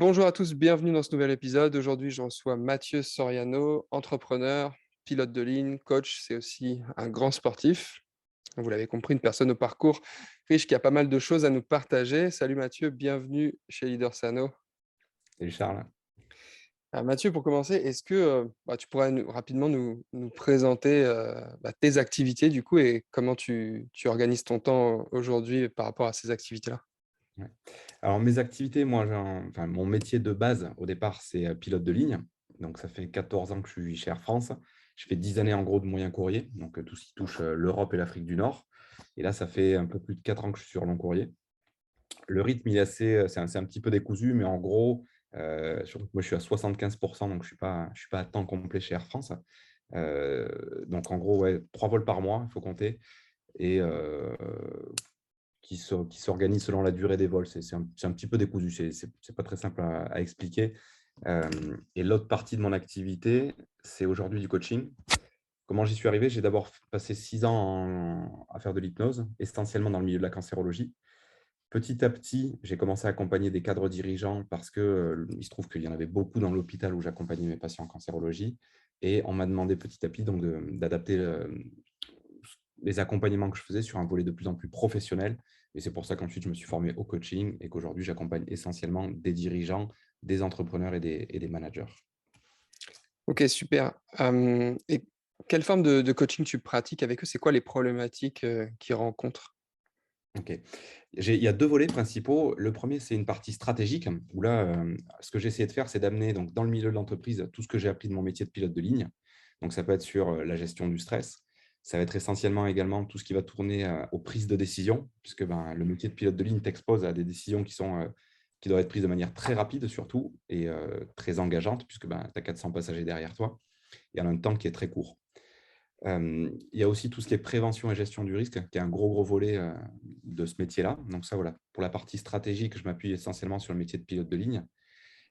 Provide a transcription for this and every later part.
Bonjour à tous, bienvenue dans ce nouvel épisode. Aujourd'hui, je reçois Mathieu Soriano, entrepreneur, pilote de ligne, coach. C'est aussi un grand sportif. Vous l'avez compris, une personne au parcours riche qui a pas mal de choses à nous partager. Salut Mathieu, bienvenue chez Leader Sano. Salut Charles. Alors Mathieu, pour commencer, est-ce que tu pourrais rapidement nous présenter tes activités du coup et comment tu organises ton temps aujourd'hui par rapport à ces activités-là? Ouais. Alors mes activités, moi, mon métier de base au départ, c'est pilote de ligne. Donc ça fait 14 ans que je suis chez Air France. Je fais 10 années en gros de moyen courrier, donc tout ce qui touche l'Europe et l'Afrique du Nord. Et là, ça fait un peu plus de 4 ans que je suis sur long courrier. Le rythme, il est assez, c'est un petit peu décousu, mais en gros, surtout que moi je suis à 75%, donc je suis pas à temps complet chez Air France. Donc en gros, ouais, 3 vols par mois, il faut compter. Et qui s'organise selon la durée des vols. C'est un petit peu décousu, c'est pas très simple à expliquer. Et l'autre partie de mon activité, c'est aujourd'hui du coaching. Comment j'y suis arrivé? J'ai d'abord passé 6 ans à faire de l'hypnose, essentiellement dans le milieu de la cancérologie. Petit à petit, j'ai commencé à accompagner des cadres dirigeants parce que il se trouve qu'il y en avait beaucoup dans l'hôpital où j'accompagnais mes patients en cancérologie. Et on m'a demandé petit à petit donc d'adapter les accompagnements que je faisais sur un volet de plus en plus professionnel. Et c'est pour ça qu'ensuite, je me suis formé au coaching et qu'aujourd'hui, j'accompagne essentiellement des dirigeants, des entrepreneurs et des managers. Ok, super. Et quelle forme de coaching tu pratiques avec eux? C'est quoi les problématiques qu'ils rencontrent? Ok. Il y a deux volets principaux. Le premier, c'est une partie stratégique, où là, ce que j'ai essayé de faire, c'est d'amener donc, dans le milieu de l'entreprise tout ce que j'ai appris de mon métier de pilote de ligne. Donc, ça peut être sur la gestion du stress. Ça va être essentiellement également tout ce qui va tourner aux prises de décision, puisque le métier de pilote de ligne t'expose à des décisions qui doivent être prises de manière très rapide, surtout, et très engageante, puisque tu as 400 passagers derrière toi, et en un temps qui est très court. Il y a aussi tout ce qui est prévention et gestion du risque, qui est un gros volet de ce métier-là. Donc ça, voilà, pour la partie stratégique, je m'appuie essentiellement sur le métier de pilote de ligne.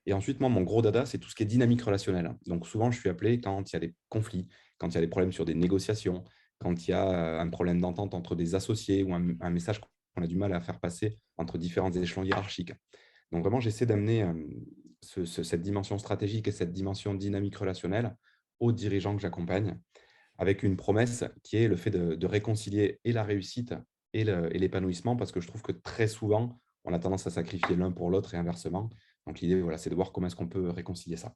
Et ensuite, moi, mon gros dada, c'est tout ce qui est dynamique relationnelle. Donc souvent, je suis appelé quand il y a des conflits, quand il y a des problèmes sur des négociations, quand il y a un problème d'entente entre des associés ou un message qu'on a du mal à faire passer entre différents échelons hiérarchiques. Donc vraiment, j'essaie d'amener cette dimension stratégique et cette dimension dynamique relationnelle aux dirigeants que j'accompagne, avec une promesse qui est le fait de réconcilier et la réussite et l'épanouissement, parce que je trouve que très souvent, on a tendance à sacrifier l'un pour l'autre et inversement. Donc l'idée, voilà, c'est de voir comment est-ce qu'on peut réconcilier ça.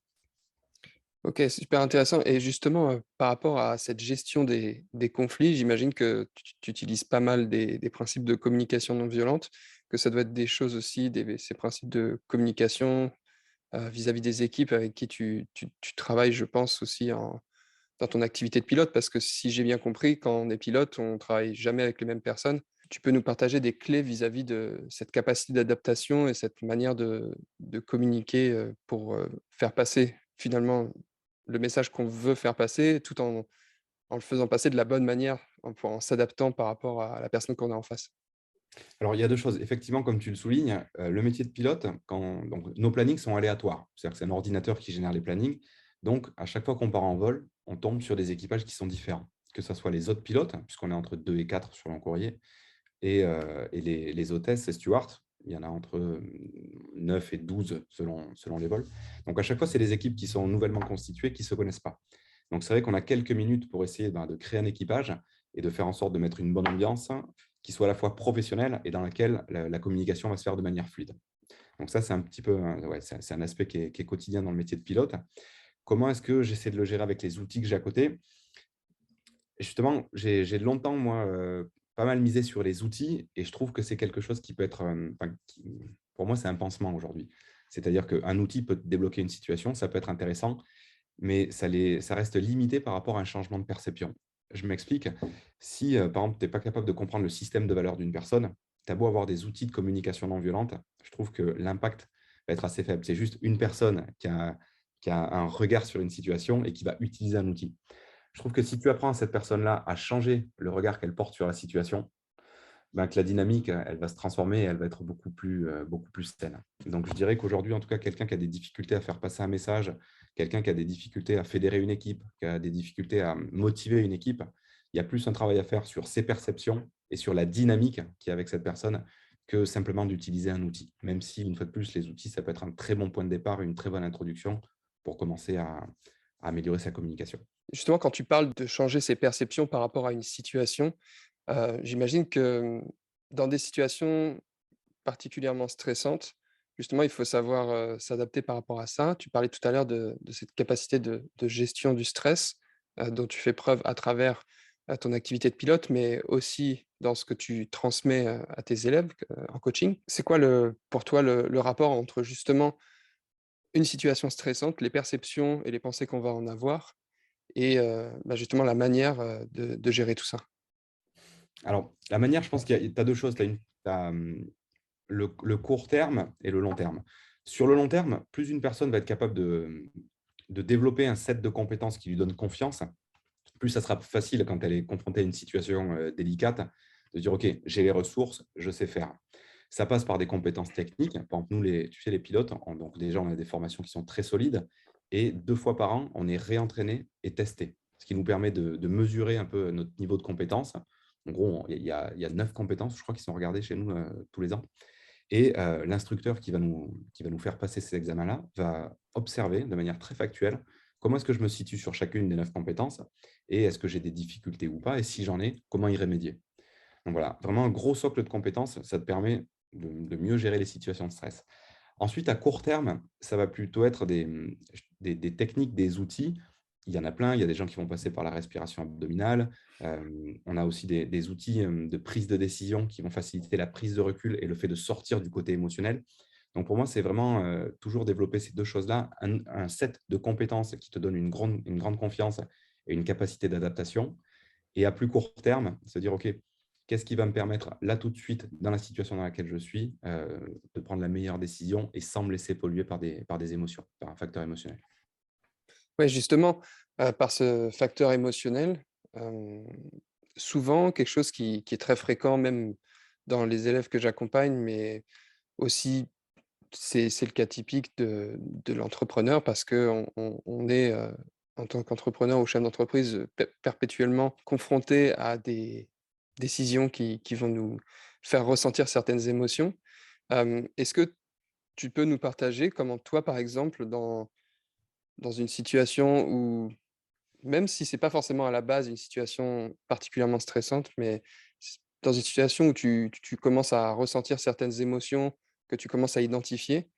Ok, c'est super intéressant. Et justement, par rapport à cette gestion des conflits, j'imagine que tu utilises pas mal des principes de communication non violente, que ça doit être des choses aussi, ces principes de communication vis-à-vis des équipes avec qui tu travailles, je pense, aussi dans ton activité de pilote, parce que si j'ai bien compris, quand on est pilote, on travaille jamais avec les mêmes personnes. Tu peux nous partager des clés vis-à-vis de cette capacité d'adaptation et cette manière de communiquer pour faire passer finalement le message qu'on veut faire passer, tout en le faisant passer de la bonne manière, en s'adaptant par rapport à la personne qu'on a en face. Alors, il y a deux choses. Effectivement, comme tu le soulignes, le métier de pilote, donc, nos plannings sont aléatoires. C'est-à-dire que c'est un ordinateur qui génère les plannings. Donc, à chaque fois qu'on part en vol, on tombe sur des équipages qui sont différents. Que ce soit les autres pilotes, puisqu'on est entre 2 et 4 sur l'encourrier, et les hôtesses et stewards. Il y en a entre 9 et 12 selon les vols. Donc, à chaque fois, c'est des équipes qui sont nouvellement constituées, qui ne se connaissent pas. Donc, c'est vrai qu'on a quelques minutes pour essayer de créer un équipage et de faire en sorte de mettre une bonne ambiance qui soit à la fois professionnelle et dans laquelle la communication va se faire de manière fluide. Donc, ça, c'est un petit peu, ouais, c'est un aspect qui est quotidien dans le métier de pilote. Comment est-ce que j'essaie de le gérer avec les outils que j'ai à côté? Et justement, j'ai longtemps, moi, pas mal misé sur les outils et je trouve que c'est quelque chose qui peut être, pour moi, c'est un pansement aujourd'hui. C'est-à-dire qu'un outil peut te débloquer une situation, ça peut être intéressant, mais ça reste limité par rapport à un changement de perception. Je m'explique. Si, par exemple, tu n'es pas capable de comprendre le système de valeur d'une personne, tu as beau avoir des outils de communication non violente, je trouve que l'impact va être assez faible. C'est juste une personne qui a un regard sur une situation et qui va utiliser un outil. Je trouve que si tu apprends à cette personne-là à changer le regard qu'elle porte sur la situation, que la dynamique, elle va se transformer et elle va être beaucoup plus saine. Donc, je dirais qu'aujourd'hui, en tout cas, quelqu'un qui a des difficultés à faire passer un message, quelqu'un qui a des difficultés à fédérer une équipe, qui a des difficultés à motiver une équipe, il y a plus un travail à faire sur ses perceptions et sur la dynamique qu'il y a avec cette personne que simplement d'utiliser un outil. Même si, une fois de plus, les outils, ça peut être un très bon point de départ, une très bonne introduction pour commencer à améliorer sa communication. Justement, quand tu parles de changer ses perceptions par rapport à une situation, j'imagine que, dans des situations particulièrement stressantes, justement, il faut savoir, s'adapter par rapport à ça. Tu parlais tout à l'heure de cette capacité de gestion du stress, dont tu fais preuve à travers, ton activité de pilote, mais aussi dans ce que tu transmets, à tes élèves, en coaching. C'est quoi pour toi le rapport entre justement une situation stressante, les perceptions et les pensées qu'on va en avoir et bah, justement la manière, de gérer tout ça? Alors, la manière, je pense qu'il y a tu as 2 choses. Tu as, le court terme et le long terme. Sur le long terme, plus une personne va être capable de développer un set de compétences qui lui donne confiance, plus ça sera facile quand elle est confrontée à une situation, délicate, de dire: «OK, j'ai les ressources, je sais faire». Ça passe par des compétences techniques. Par exemple, nous, tu sais, les pilotes, donc déjà, on a des formations qui sont très solides et 2 fois par an, on est réentraîné et testé. Ce qui nous permet de mesurer un peu notre niveau de compétence. En gros, il y a 9 compétences, je crois, qui sont regardées chez nous, tous les ans. Et l'instructeur qui va nous faire passer ces examens-là va observer de manière très factuelle comment est-ce que je me situe sur chacune des 9 compétences et est-ce que j'ai des difficultés ou pas et si j'en ai, comment y remédier. Donc voilà, vraiment un gros socle de compétences, ça te permet de mieux gérer les situations de stress. Ensuite, à court terme, ça va plutôt être des techniques, des outils. Il y en a plein. Il y a des gens qui vont passer par la respiration abdominale. On a aussi des outils de prise de décision qui vont faciliter la prise de recul et le fait de sortir du côté émotionnel. Donc pour moi, c'est vraiment toujours développer ces deux choses-là, un set de compétences qui te donne une grande confiance et une capacité d'adaptation. Et à plus court terme, se dire, OK, qu'est-ce qui va me permettre là tout de suite, dans la situation dans laquelle je suis, de prendre la meilleure décision et sans me laisser polluer par des émotions, par un facteur émotionnel. Ouais, justement, par ce facteur émotionnel, hem, souvent quelque chose qui est très fréquent même dans les élèves que j'accompagne, mais aussi c'est le cas typique de l'entrepreneur parce qu'on est, en tant qu'entrepreneur ou chef d'entreprise, perpétuellement confronté à des décisions qui vont nous faire ressentir certaines émotions. Est-ce que tu peux nous partager comment toi, par exemple, dans une situation où même si c'est pas forcément à la base une situation particulièrement stressante, mais dans une situation où tu commences à ressentir certaines émotions que tu commences à identifier,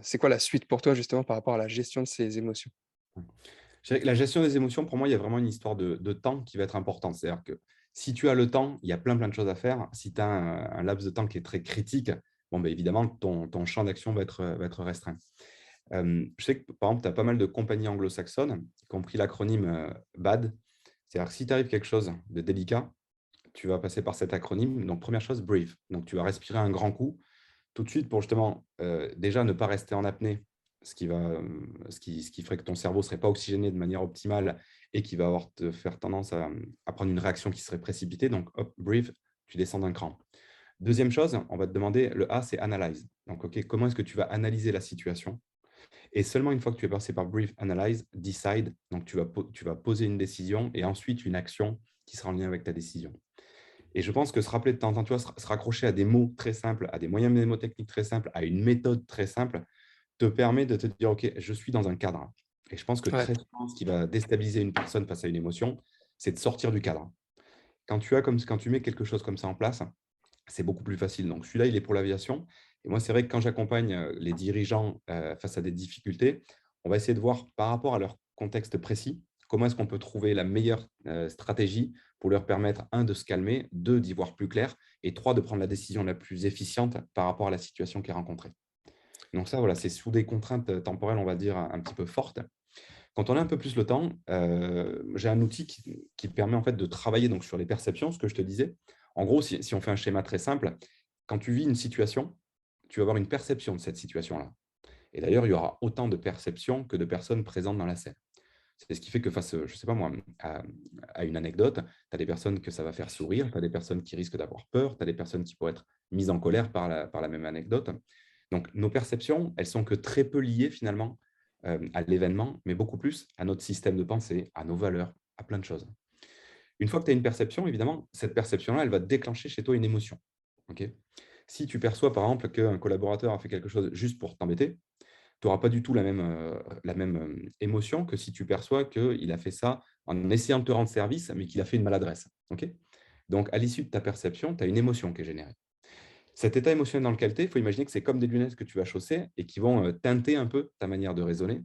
c'est quoi la suite pour toi justement par rapport à la gestion de ces émotions? Je dirais que la gestion des émotions, pour moi, il y a vraiment une histoire de temps qui va être importante. C'est-à-dire que si tu as le temps, il y a plein, plein de choses à faire. Si tu as un laps de temps qui est très critique, bon, ben, évidemment, ton champ d'action va être restreint. Je sais que, par exemple, tu as pas mal de compagnies anglo-saxonnes qui ont pris l'acronyme BAD. C'est-à-dire que si t'arrive quelque chose de délicat, tu vas passer par cet acronyme. Donc, première chose, breathe. Donc, tu vas respirer un grand coup tout de suite pour justement, déjà ne pas rester en apnée, ce qui ferait que ton cerveau ne serait pas oxygéné de manière optimale et qui va te faire tendance à prendre une réaction qui serait précipitée. Donc, hop, breathe, tu descends d'un cran. Deuxième chose, on va te demander, le A, c'est analyze. Donc, OK, comment est-ce que tu vas analyser la situation? Et seulement une fois que tu es passé par brief, analyze, decide, donc tu vas poser une décision et ensuite une action qui sera en lien avec ta décision. Et je pense que se rappeler de temps en temps, tu vois, se raccrocher à des mots très simples, à des moyens mnémotechniques très simples, à une méthode très simple, te permet de te dire, OK, je suis dans un cadre. Et je pense que Ouais, très souvent, ce qui va déstabiliser une personne face à une émotion, c'est de sortir du cadre. Quand tu mets quelque chose comme ça en place, c'est beaucoup plus facile. Donc celui-là, il est pour l'aviation. Et moi, c'est vrai que quand j'accompagne les dirigeants face à des difficultés, on va essayer de voir par rapport à leur contexte précis, comment est-ce qu'on peut trouver la meilleure stratégie pour leur permettre, un, de se calmer, deux, d'y voir plus clair, et trois, de prendre la décision la plus efficiente par rapport à la situation qui est rencontrée. Donc ça, voilà, c'est sous des contraintes temporelles, on va dire, un petit peu fortes. Quand on a un peu plus le temps, j'ai un outil qui permet en fait de travailler donc sur les perceptions, ce que je te disais. En gros, si on fait un schéma très simple, quand tu vis une situation, tu vas avoir une perception de cette situation-là. Et d'ailleurs, il y aura autant de perceptions que de personnes présentes dans la scène. C'est ce qui fait que face, je ne sais pas moi, à une anecdote, tu as des personnes que ça va faire sourire, tu as des personnes qui risquent d'avoir peur, tu as des personnes qui pourraient être mises en colère par la même anecdote. Donc, nos perceptions, elles sont que très peu liées finalement à l'événement, mais beaucoup plus à notre système de pensée, à nos valeurs, à plein de choses. Une fois que tu as une perception, évidemment, cette perception-là, elle va déclencher chez toi une émotion. Ok. Si tu perçois, par exemple, qu'un collaborateur a fait quelque chose juste pour t'embêter, tu auras pas du tout la même, émotion que si tu perçois qu'il a fait ça en essayant de te rendre service, mais qu'il a fait une maladresse. OK? Donc à l'issue de ta perception, tu as une émotion qui est générée. Cet état émotionnel dans lequel tu es, il faut imaginer que c'est comme des lunettes que tu vas chausser et qui vont, teinter un peu ta manière de raisonner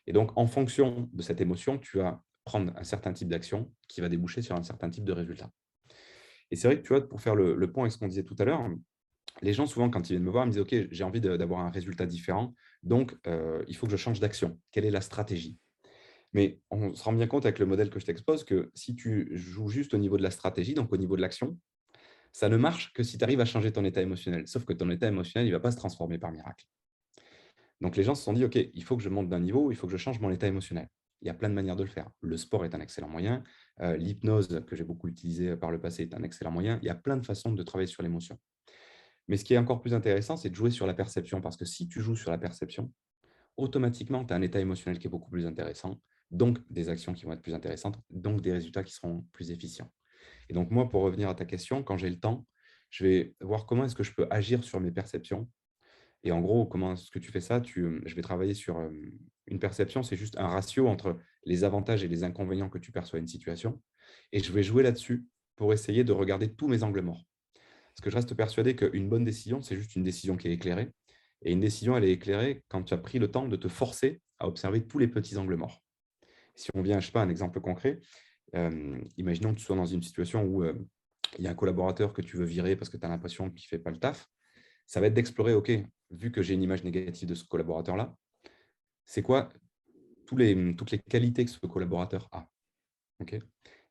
et donc en fonction de cette émotion, tu vas prendre un certain type d'action qui va déboucher sur un certain type de résultat. Et c'est vrai que, tu vois, pour faire le pont avec ce qu'on disait tout à l'heure, les gens, souvent, quand ils viennent me voir, ils me disent: «OK, j'ai envie d'avoir un résultat différent, donc il faut que je change d'action. Quelle est la stratégie?» Mais on se rend bien compte avec le modèle que je t'expose que si tu joues juste au niveau de la stratégie, donc au niveau de l'action, ça ne marche que si tu arrives à changer ton état émotionnel. Sauf que ton état émotionnel, il ne va pas se transformer par miracle. Donc les gens se sont dit: «OK, il faut que je monte d'un niveau, il faut que je change mon état émotionnel». Il y a plein de manières de le faire. Le sport est un excellent moyen, l'hypnose que j'ai beaucoup utilisée par le passé est un excellent moyen. Il y a plein de façons de travailler sur l'émotion. Mais ce qui est encore plus intéressant, c'est de jouer sur la perception parce que si tu joues sur la perception, automatiquement, tu as un état émotionnel qui est beaucoup plus intéressant, donc des actions qui vont être plus intéressantes, donc des résultats qui seront plus efficients. Et donc moi, pour revenir à ta question, quand j'ai le temps, je vais voir comment est-ce que je peux agir sur mes perceptions. Et en gros, comment est-ce que tu fais ça? Je vais travailler sur une perception, c'est juste un ratio entre les avantages et les inconvénients que tu perçois à une situation. Et je vais jouer là-dessus pour essayer de regarder tous mes angles morts. Parce que je reste persuadé qu'une bonne décision, c'est juste une décision qui est éclairée. Et une décision, elle est éclairée quand tu as pris le temps de te forcer à observer tous les petits angles morts. Si on vient, je sais pas, un exemple concret, imaginons que tu sois dans une situation où il y a un collaborateur que tu veux virer parce que tu as l'impression qu'il ne fait pas le taf. Ça va être d'explorer, OK, vu que j'ai une image négative de ce collaborateur-là, c'est quoi toutes les qualités que ce collaborateur a? OK?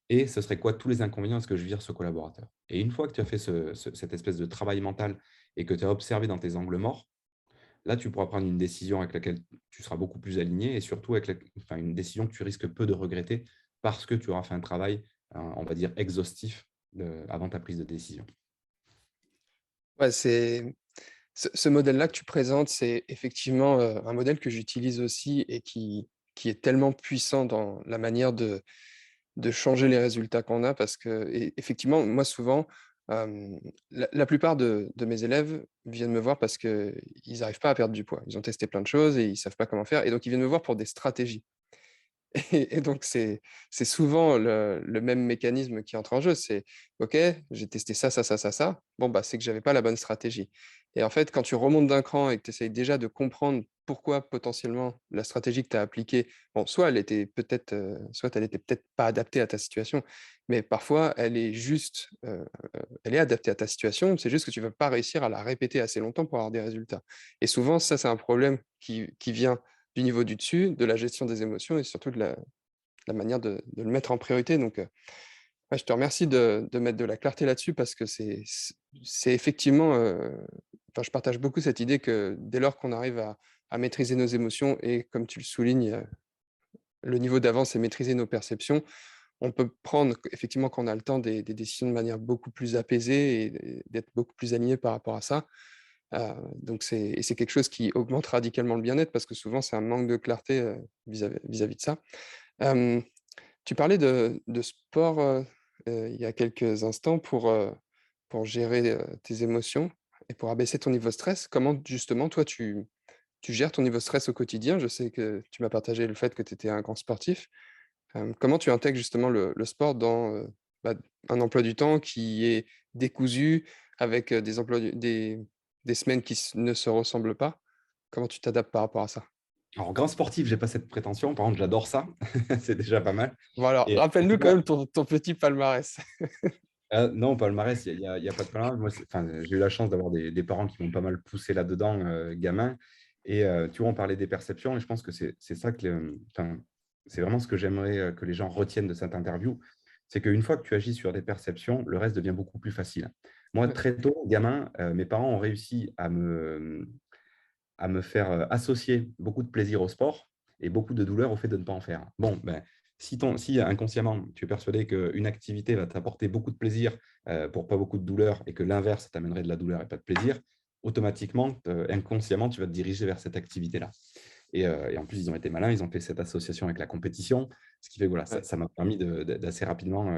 Et ce serait quoi tous les inconvénients à ce que je vire ce collaborateur? Et une fois que tu as fait cette espèce de travail mental et que tu as observé dans tes angles morts, là, tu pourras prendre une décision avec laquelle tu seras beaucoup plus aligné et surtout avec enfin, une décision que tu risques peu de regretter parce que tu auras fait un travail, on va dire, exhaustif avant ta prise de décision. Ouais, c'est ce modèle-là que tu présentes, c'est effectivement, un modèle que j'utilise aussi et qui est tellement puissant dans la manière de changer les résultats qu'on a parce qu'effectivement, moi souvent, la plupart de mes élèves viennent me voir parce qu'ils n'arrivent pas à perdre du poids. Ils ont testé plein de choses et ils savent pas comment faire et donc ils viennent me voir pour des stratégies. Et donc c'est souvent le même mécanisme qui entre en jeu. C'est: «OK, j'ai testé ça, ça, ça, ça, ça. Bon, bah, c'est que j'avais pas la bonne stratégie» et en fait, quand tu remontes d'un cran et que tu essayes déjà de comprendre pourquoi potentiellement la stratégie que tu as appliquée, bon, soit elle était peut-être, soit elle était peut-être pas adaptée à ta situation, mais parfois elle est juste, elle est adaptée à ta situation, c'est juste que tu vas pas réussir à la répéter assez longtemps pour avoir des résultats et souvent ça, c'est un problème qui vient du niveau du dessus, de la gestion des émotions et surtout de la manière de le mettre en priorité donc ouais, je te remercie de mettre de la clarté là-dessus parce que c'est effectivement, enfin, je partage beaucoup cette idée que dès lors qu'on arrive à maîtriser nos émotions et comme tu le soulignes, le niveau d'avant, c'est maîtriser nos perceptions. On peut prendre effectivement, quand on a le temps, des décisions de manière beaucoup plus apaisée et d'être beaucoup plus aligné par rapport à ça. Donc c'est quelque chose qui augmente radicalement le bien-être parce que souvent c'est un manque de clarté, vis-à-vis de ça. Hem, Tu parlais de sport, il y a quelques instants pour gérer, tes émotions et pour abaisser ton niveau de stress. Comment justement toi tu gères ton niveau de stress au quotidien? Je sais que tu m'as partagé le fait que tu étais un grand sportif. Comment tu intègres justement le sport dans, bah, un emploi du temps qui est décousu avec, des emplois du des semaines qui ne se ressemblent pas? Comment tu t'adaptes par rapport à ça? Alors, grand sportif, j'ai pas cette prétention. Par contre, j'adore ça. C'est déjà pas mal. Bon alors, Et en tout rappelle-nous quand cas, même ton petit palmarès. non, palmarès, il y a pas de palmarès. Moi, enfin, j'ai eu la chance d'avoir des parents qui m'ont pas mal poussé là-dedans, gamin. Et tu vois, on parlait des perceptions et je pense que c'est ça que enfin, c'est vraiment ce que j'aimerais, que les gens retiennent de cette interview. C'est qu'une fois que tu agis sur des perceptions, le reste devient beaucoup plus facile. Moi, Ouais, très tôt, gamin, mes parents ont réussi à me faire, associer beaucoup de plaisir au sport et beaucoup de douleur au fait de ne pas en faire. Bon, ben, si inconsciemment, tu es persuadé qu'une activité va t'apporter beaucoup de plaisir, pour pas beaucoup de douleur et que l'inverse t'amènerait de la douleur et pas de plaisir, automatiquement, inconsciemment, tu vas te diriger vers cette activité-là. Et en plus, ils ont été malins, ils ont fait cette association avec la compétition, ce qui fait que voilà, ouais. ça m'a permis d'assez rapidement,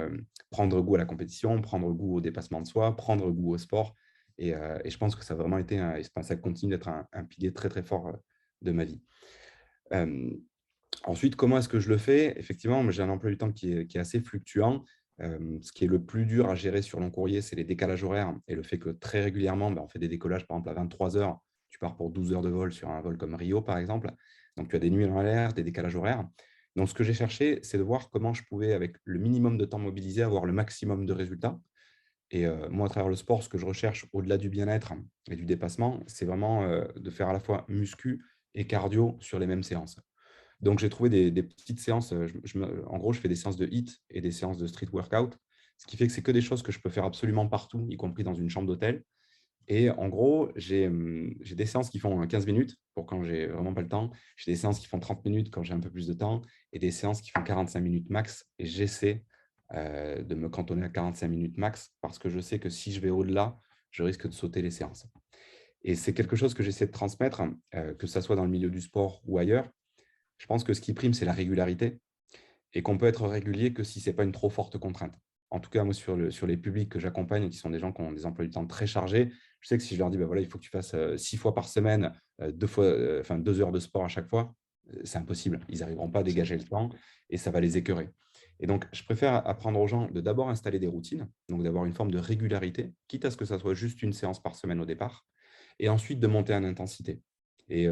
prendre goût à la compétition, prendre goût au dépassement de soi, prendre goût au sport Et je pense que ça a vraiment été enfin, ça continue d'être un pilier très, très fort de ma vie. Euh, Ensuite, comment est-ce que je le fais? Effectivement, moi, j'ai un emploi du temps qui est assez fluctuant. Ce qui est le plus dur à gérer sur long courrier, c'est les décalages horaires et le fait que très régulièrement, on fait des décollages, par exemple, à 23 heures. Tu pars pour 12 heures de vol sur un vol comme Rio, par exemple. Donc, tu as des nuits en l'air, des décalages horaires. Donc, ce que j'ai cherché, c'est de voir comment je pouvais, avec le minimum de temps mobilisé, avoir le maximum de résultats. Et moi, à travers le sport, ce que je recherche, au-delà du bien-être et du dépassement, c'est vraiment de faire à la fois muscu et cardio sur les mêmes séances. Donc, j'ai trouvé des petites séances. En gros, je fais des séances de HIIT et des séances de street workout, ce qui fait que c'est que des choses que je peux faire absolument partout, y compris dans une chambre d'hôtel. Et en gros, j'ai des séances qui font 15 minutes pour quand j'ai vraiment pas le temps. J'ai des séances qui font 30 minutes quand j'ai un peu plus de temps et des séances qui font 45 minutes max. Et j'essaie de me cantonner à 45 minutes max parce que je sais que si je vais au-delà, je risque de sauter les séances. Et c'est quelque chose que j'essaie de transmettre, que ce soit dans le milieu du sport ou ailleurs. Je pense que ce qui prime, c'est la régularité et qu'on peut être régulier que si ce n'est pas une trop forte contrainte. En tout cas, moi, sur les publics que j'accompagne, qui sont des gens qui ont des emplois du temps très chargés, je sais que si je leur dis, bah, voilà, il faut que tu fasses 6 fois par semaine, 2 heures de sport à chaque fois, c'est impossible. Ils n'arriveront pas à dégager le temps et ça va les écœurer. Et donc, je préfère apprendre aux gens de d'abord installer des routines, donc d'avoir une forme de régularité, quitte à ce que ça soit juste une séance par semaine au départ, et ensuite de monter en intensité. Et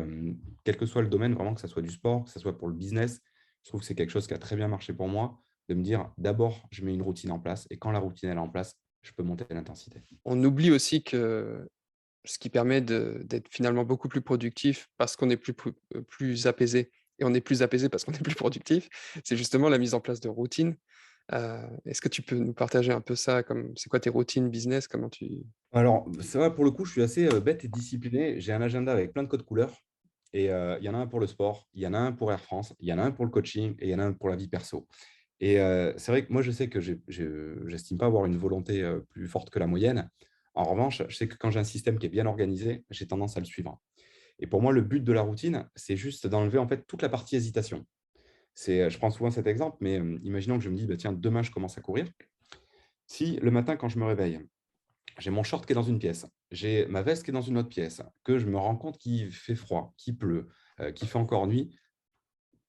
quel que soit le domaine, vraiment, que ce soit du sport, que ce soit pour le business, je trouve que c'est quelque chose qui a très bien marché pour moi, de me dire d'abord, je mets une routine en place et quand la routine est en place, je peux monter l'intensité. On oublie aussi que ce qui permet d'être finalement beaucoup plus productif parce qu'on est plus apaisé et on est plus apaisé parce qu'on est plus productif, c'est justement la mise en place de routines. Est-ce que tu peux nous partager un peu ça comme c'est quoi tes routines business? Comment tu Alors, c'est vrai, pour le coup, je suis assez bête et discipliné. J'ai un agenda avec plein de codes couleurs. Et il y en a un pour le sport, il y en a un pour Air France, il y en a un pour le coaching et il y en a un pour la vie perso. Et c'est vrai que moi, je sais que j'estime pas avoir une volonté plus forte que la moyenne. En revanche, je sais que quand j'ai un système qui est bien organisé, j'ai tendance à le suivre. Et pour moi, le but de la routine, c'est juste d'enlever en fait toute la partie hésitation. Je prends souvent cet exemple, mais imaginons que je me dis, bah, tiens, demain, je commence à courir. Si le matin, quand je me réveille, j'ai mon short qui est dans une pièce, j'ai ma veste qui est dans une autre pièce, que je me rends compte qu'il fait froid, qu'il pleut, qu'il fait encore nuit,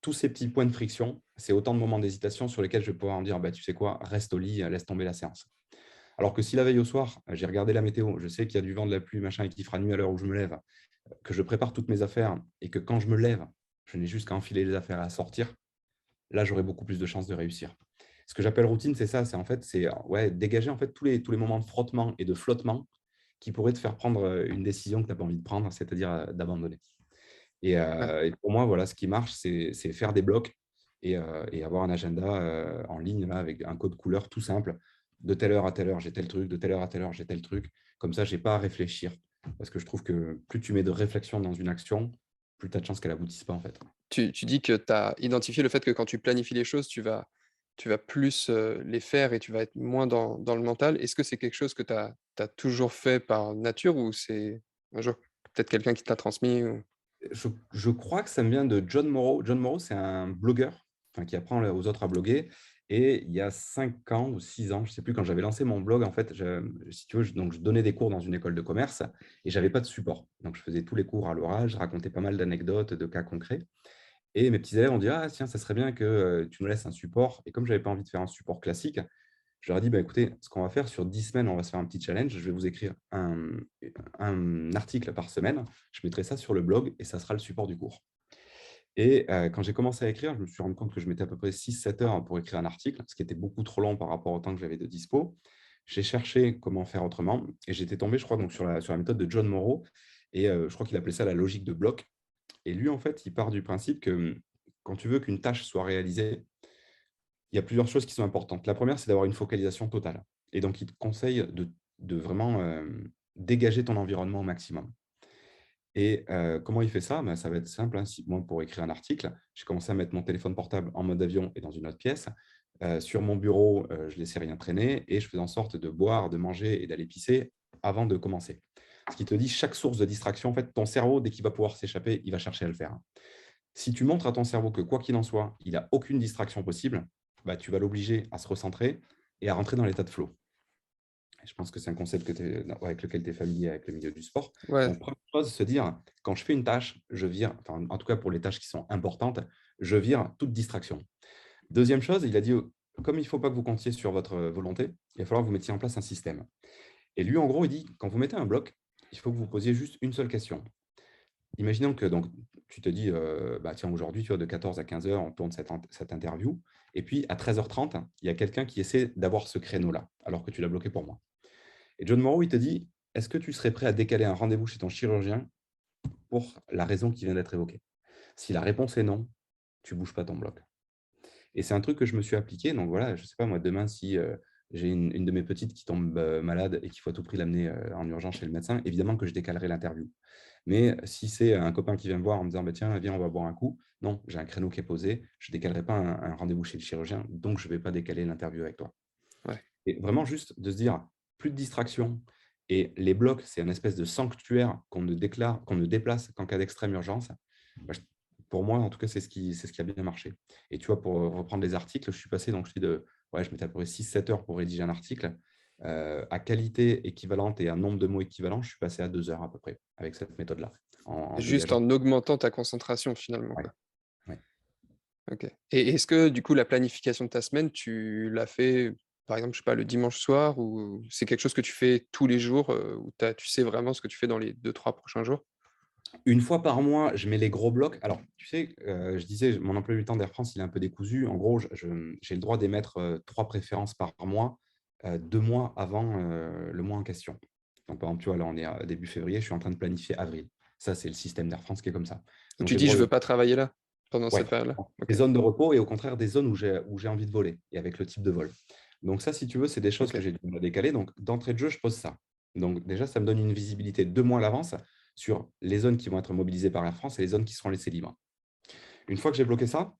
tous ces petits points de friction, c'est autant de moments d'hésitation sur lesquels je vais pouvoir me dire, bah, tu sais quoi, reste au lit, laisse tomber la séance. Alors que si la veille au soir, j'ai regardé la météo, je sais qu'il y a du vent, de la pluie, machin, et qu'il fera nuit à l'heure où je me lève, que je prépare toutes mes affaires et que quand je me lève, je n'ai juste qu'à enfiler les affaires et à sortir, là, j'aurai beaucoup plus de chances de réussir. Ce que j'appelle routine, c'est ça, c'est ouais, dégager en fait tous les moments de frottement et de flottement qui pourraient te faire prendre une décision que tu n'as pas envie de prendre, c'est-à-dire d'abandonner. ouais. Et pour moi, voilà, ce qui marche, c'est faire des blocs et avoir un agenda en ligne là, avec un code couleur tout simple. De telle heure à telle heure, j'ai tel truc, de telle heure à telle heure, j'ai tel truc. Comme ça, je n'ai pas à réfléchir. Parce que je trouve que plus tu mets de réflexion dans une action, plus tu as de chances qu'elle aboutisse pas en fait. Tu dis que tu as identifié le fait que quand tu planifies les choses, tu vas plus, les faire et tu vas être moins dans le mental. Est-ce que c'est quelque chose que tu as toujours fait par nature ou c'est un jour peut-être quelqu'un qui te l'a transmis ou? Je crois que ça me vient de John Morrow. John Morrow, c'est un blogueur enfin, qui apprend aux autres à bloguer. Et il y a 5 ans ou 6 ans, je ne sais plus, quand j'avais lancé mon blog, en fait, si tu veux, donc je donnais des cours dans une école de commerce et je n'avais pas de support. Donc, je faisais tous les cours à l'oral, je racontais pas mal d'anecdotes, de cas concrets. Et mes petits élèves ont dit, ah, tiens, ça serait bien que tu nous laisses un support. Et comme je n'avais pas envie de faire un support classique, je leur ai dit, bah, écoutez, ce qu'on va faire sur 10 semaines, on va se faire un petit challenge. Je vais vous écrire un article par semaine. Je mettrai ça sur le blog et ça sera le support du cours. Et quand j'ai commencé à écrire, je me suis rendu compte que je mettais à peu près 6-7 heures pour écrire un article, ce qui était beaucoup trop long par rapport au temps que j'avais de dispo. J'ai cherché comment faire autrement et j'étais tombé, je crois, donc sur la méthode de John Morrow. Et je crois qu'il appelait ça la logique de bloc. Et lui, en fait, il part du principe que quand tu veux qu'une tâche soit réalisée, il y a plusieurs choses qui sont importantes. La première, c'est d'avoir une focalisation totale. Et donc, il te conseille de vraiment dégager ton environnement au maximum. Et comment il fait ça? Ben, ça va être simple, hein. Moi, pour écrire un article, j'ai commencé à mettre mon téléphone portable en mode avion et dans une autre pièce. Sur mon bureau, je ne laissais rien traîner et je faisais en sorte de boire, de manger et d'aller pisser avant de commencer. Ce qui te dit, chaque source de distraction, en fait, ton cerveau, dès qu'il va pouvoir s'échapper, il va chercher à le faire. Si tu montres à ton cerveau que quoi qu'il en soit, il n'a aucune distraction possible, bah, tu vas l'obliger à se recentrer et à rentrer dans l'état de flow. Je pense que c'est un concept avec lequel tu es familier avec le milieu du sport. Ouais, Donc, première chose, se dire, quand je fais une tâche, je vire, enfin, en tout cas pour les tâches qui sont importantes, je vire toute distraction. Deuxième chose, il a dit, comme il ne faut pas que vous comptiez sur votre volonté, il va falloir que vous mettiez en place un système. Et lui, en gros, il dit, quand vous mettez un bloc, il faut que vous posiez juste une seule question. Imaginons que donc, tu te dis, bah, tiens, aujourd'hui, tu vois, de 14 à 15 heures, on tourne cette interview. Et puis, à 13h30, il y a quelqu'un qui essaie d'avoir ce créneau-là, alors que tu l'as bloqué pour moi. Et John Morrow, il te dit, est-ce que tu serais prêt à décaler un rendez-vous chez ton chirurgien pour la raison qui vient d'être évoquée? Si la réponse est non, tu ne bouges pas ton bloc. Et c'est un truc que je me suis appliqué. Donc voilà, je ne sais pas, moi, demain, si j'ai une de mes petites qui tombe malade et qu'il faut à tout prix l'amener en urgence chez le médecin, évidemment que je décalerai l'interview. Mais si c'est un copain qui vient me voir en me disant, bah, tiens, viens, on va boire un coup, non, j'ai un créneau qui est posé, je ne décalerai pas un rendez-vous chez le chirurgien, donc je ne vais pas décaler l'interview avec toi. ouais. Et vraiment juste de se dire, plus de distraction. Et les blocs, c'est un espèce de sanctuaire qu'on ne déclare, qu'on ne déplace qu'en cas d'extrême urgence. Bah, pour moi, en tout cas, c'est ce qui a bien marché. Et tu vois, pour reprendre les articles, je suis passé, donc je mettais à peu près 6-7 heures pour rédiger un article. À qualité équivalente et à nombre de mots équivalent, je suis passé à 2 heures à peu près avec cette méthode-là, en Juste dégageant. en augmentant ta concentration finalement, Ouais, quoi. ouais. OK. Et est-ce que du coup la planification de ta semaine, tu l'as fait, par exemple, je sais pas, le dimanche soir ou c'est quelque chose que tu fais tous les jours, où tu sais vraiment ce que tu fais dans les 2-3 prochains jours? Une fois par mois, je mets les gros blocs. Alors, tu sais, je disais, mon emploi du temps d'Air France, il est un peu décousu. En gros, j'ai le droit d'émettre 3 préférences par mois, 2 mois avant le mois en question. Donc, par exemple, tu vois, là, on est à début février, je suis en train de planifier avril. Ça, c'est le système d'Air France qui est comme ça. Où Donc, tu j'ai le dis: droit «Je veux de. pas travailler là, pendant Ouais, cette période-là»? des OK, zones de repos et au contraire des zones où j'ai envie de voler et avec le type de vol. Donc, ça, si tu veux, c'est des choses que OK. j'ai du mal à décaler. Donc, d'entrée de jeu, je pose ça. Donc, déjà, ça me donne une visibilité 2 mois à l'avance sur les zones qui vont être mobilisées par Air France et les zones qui seront laissées libres. Une fois que j'ai bloqué ça,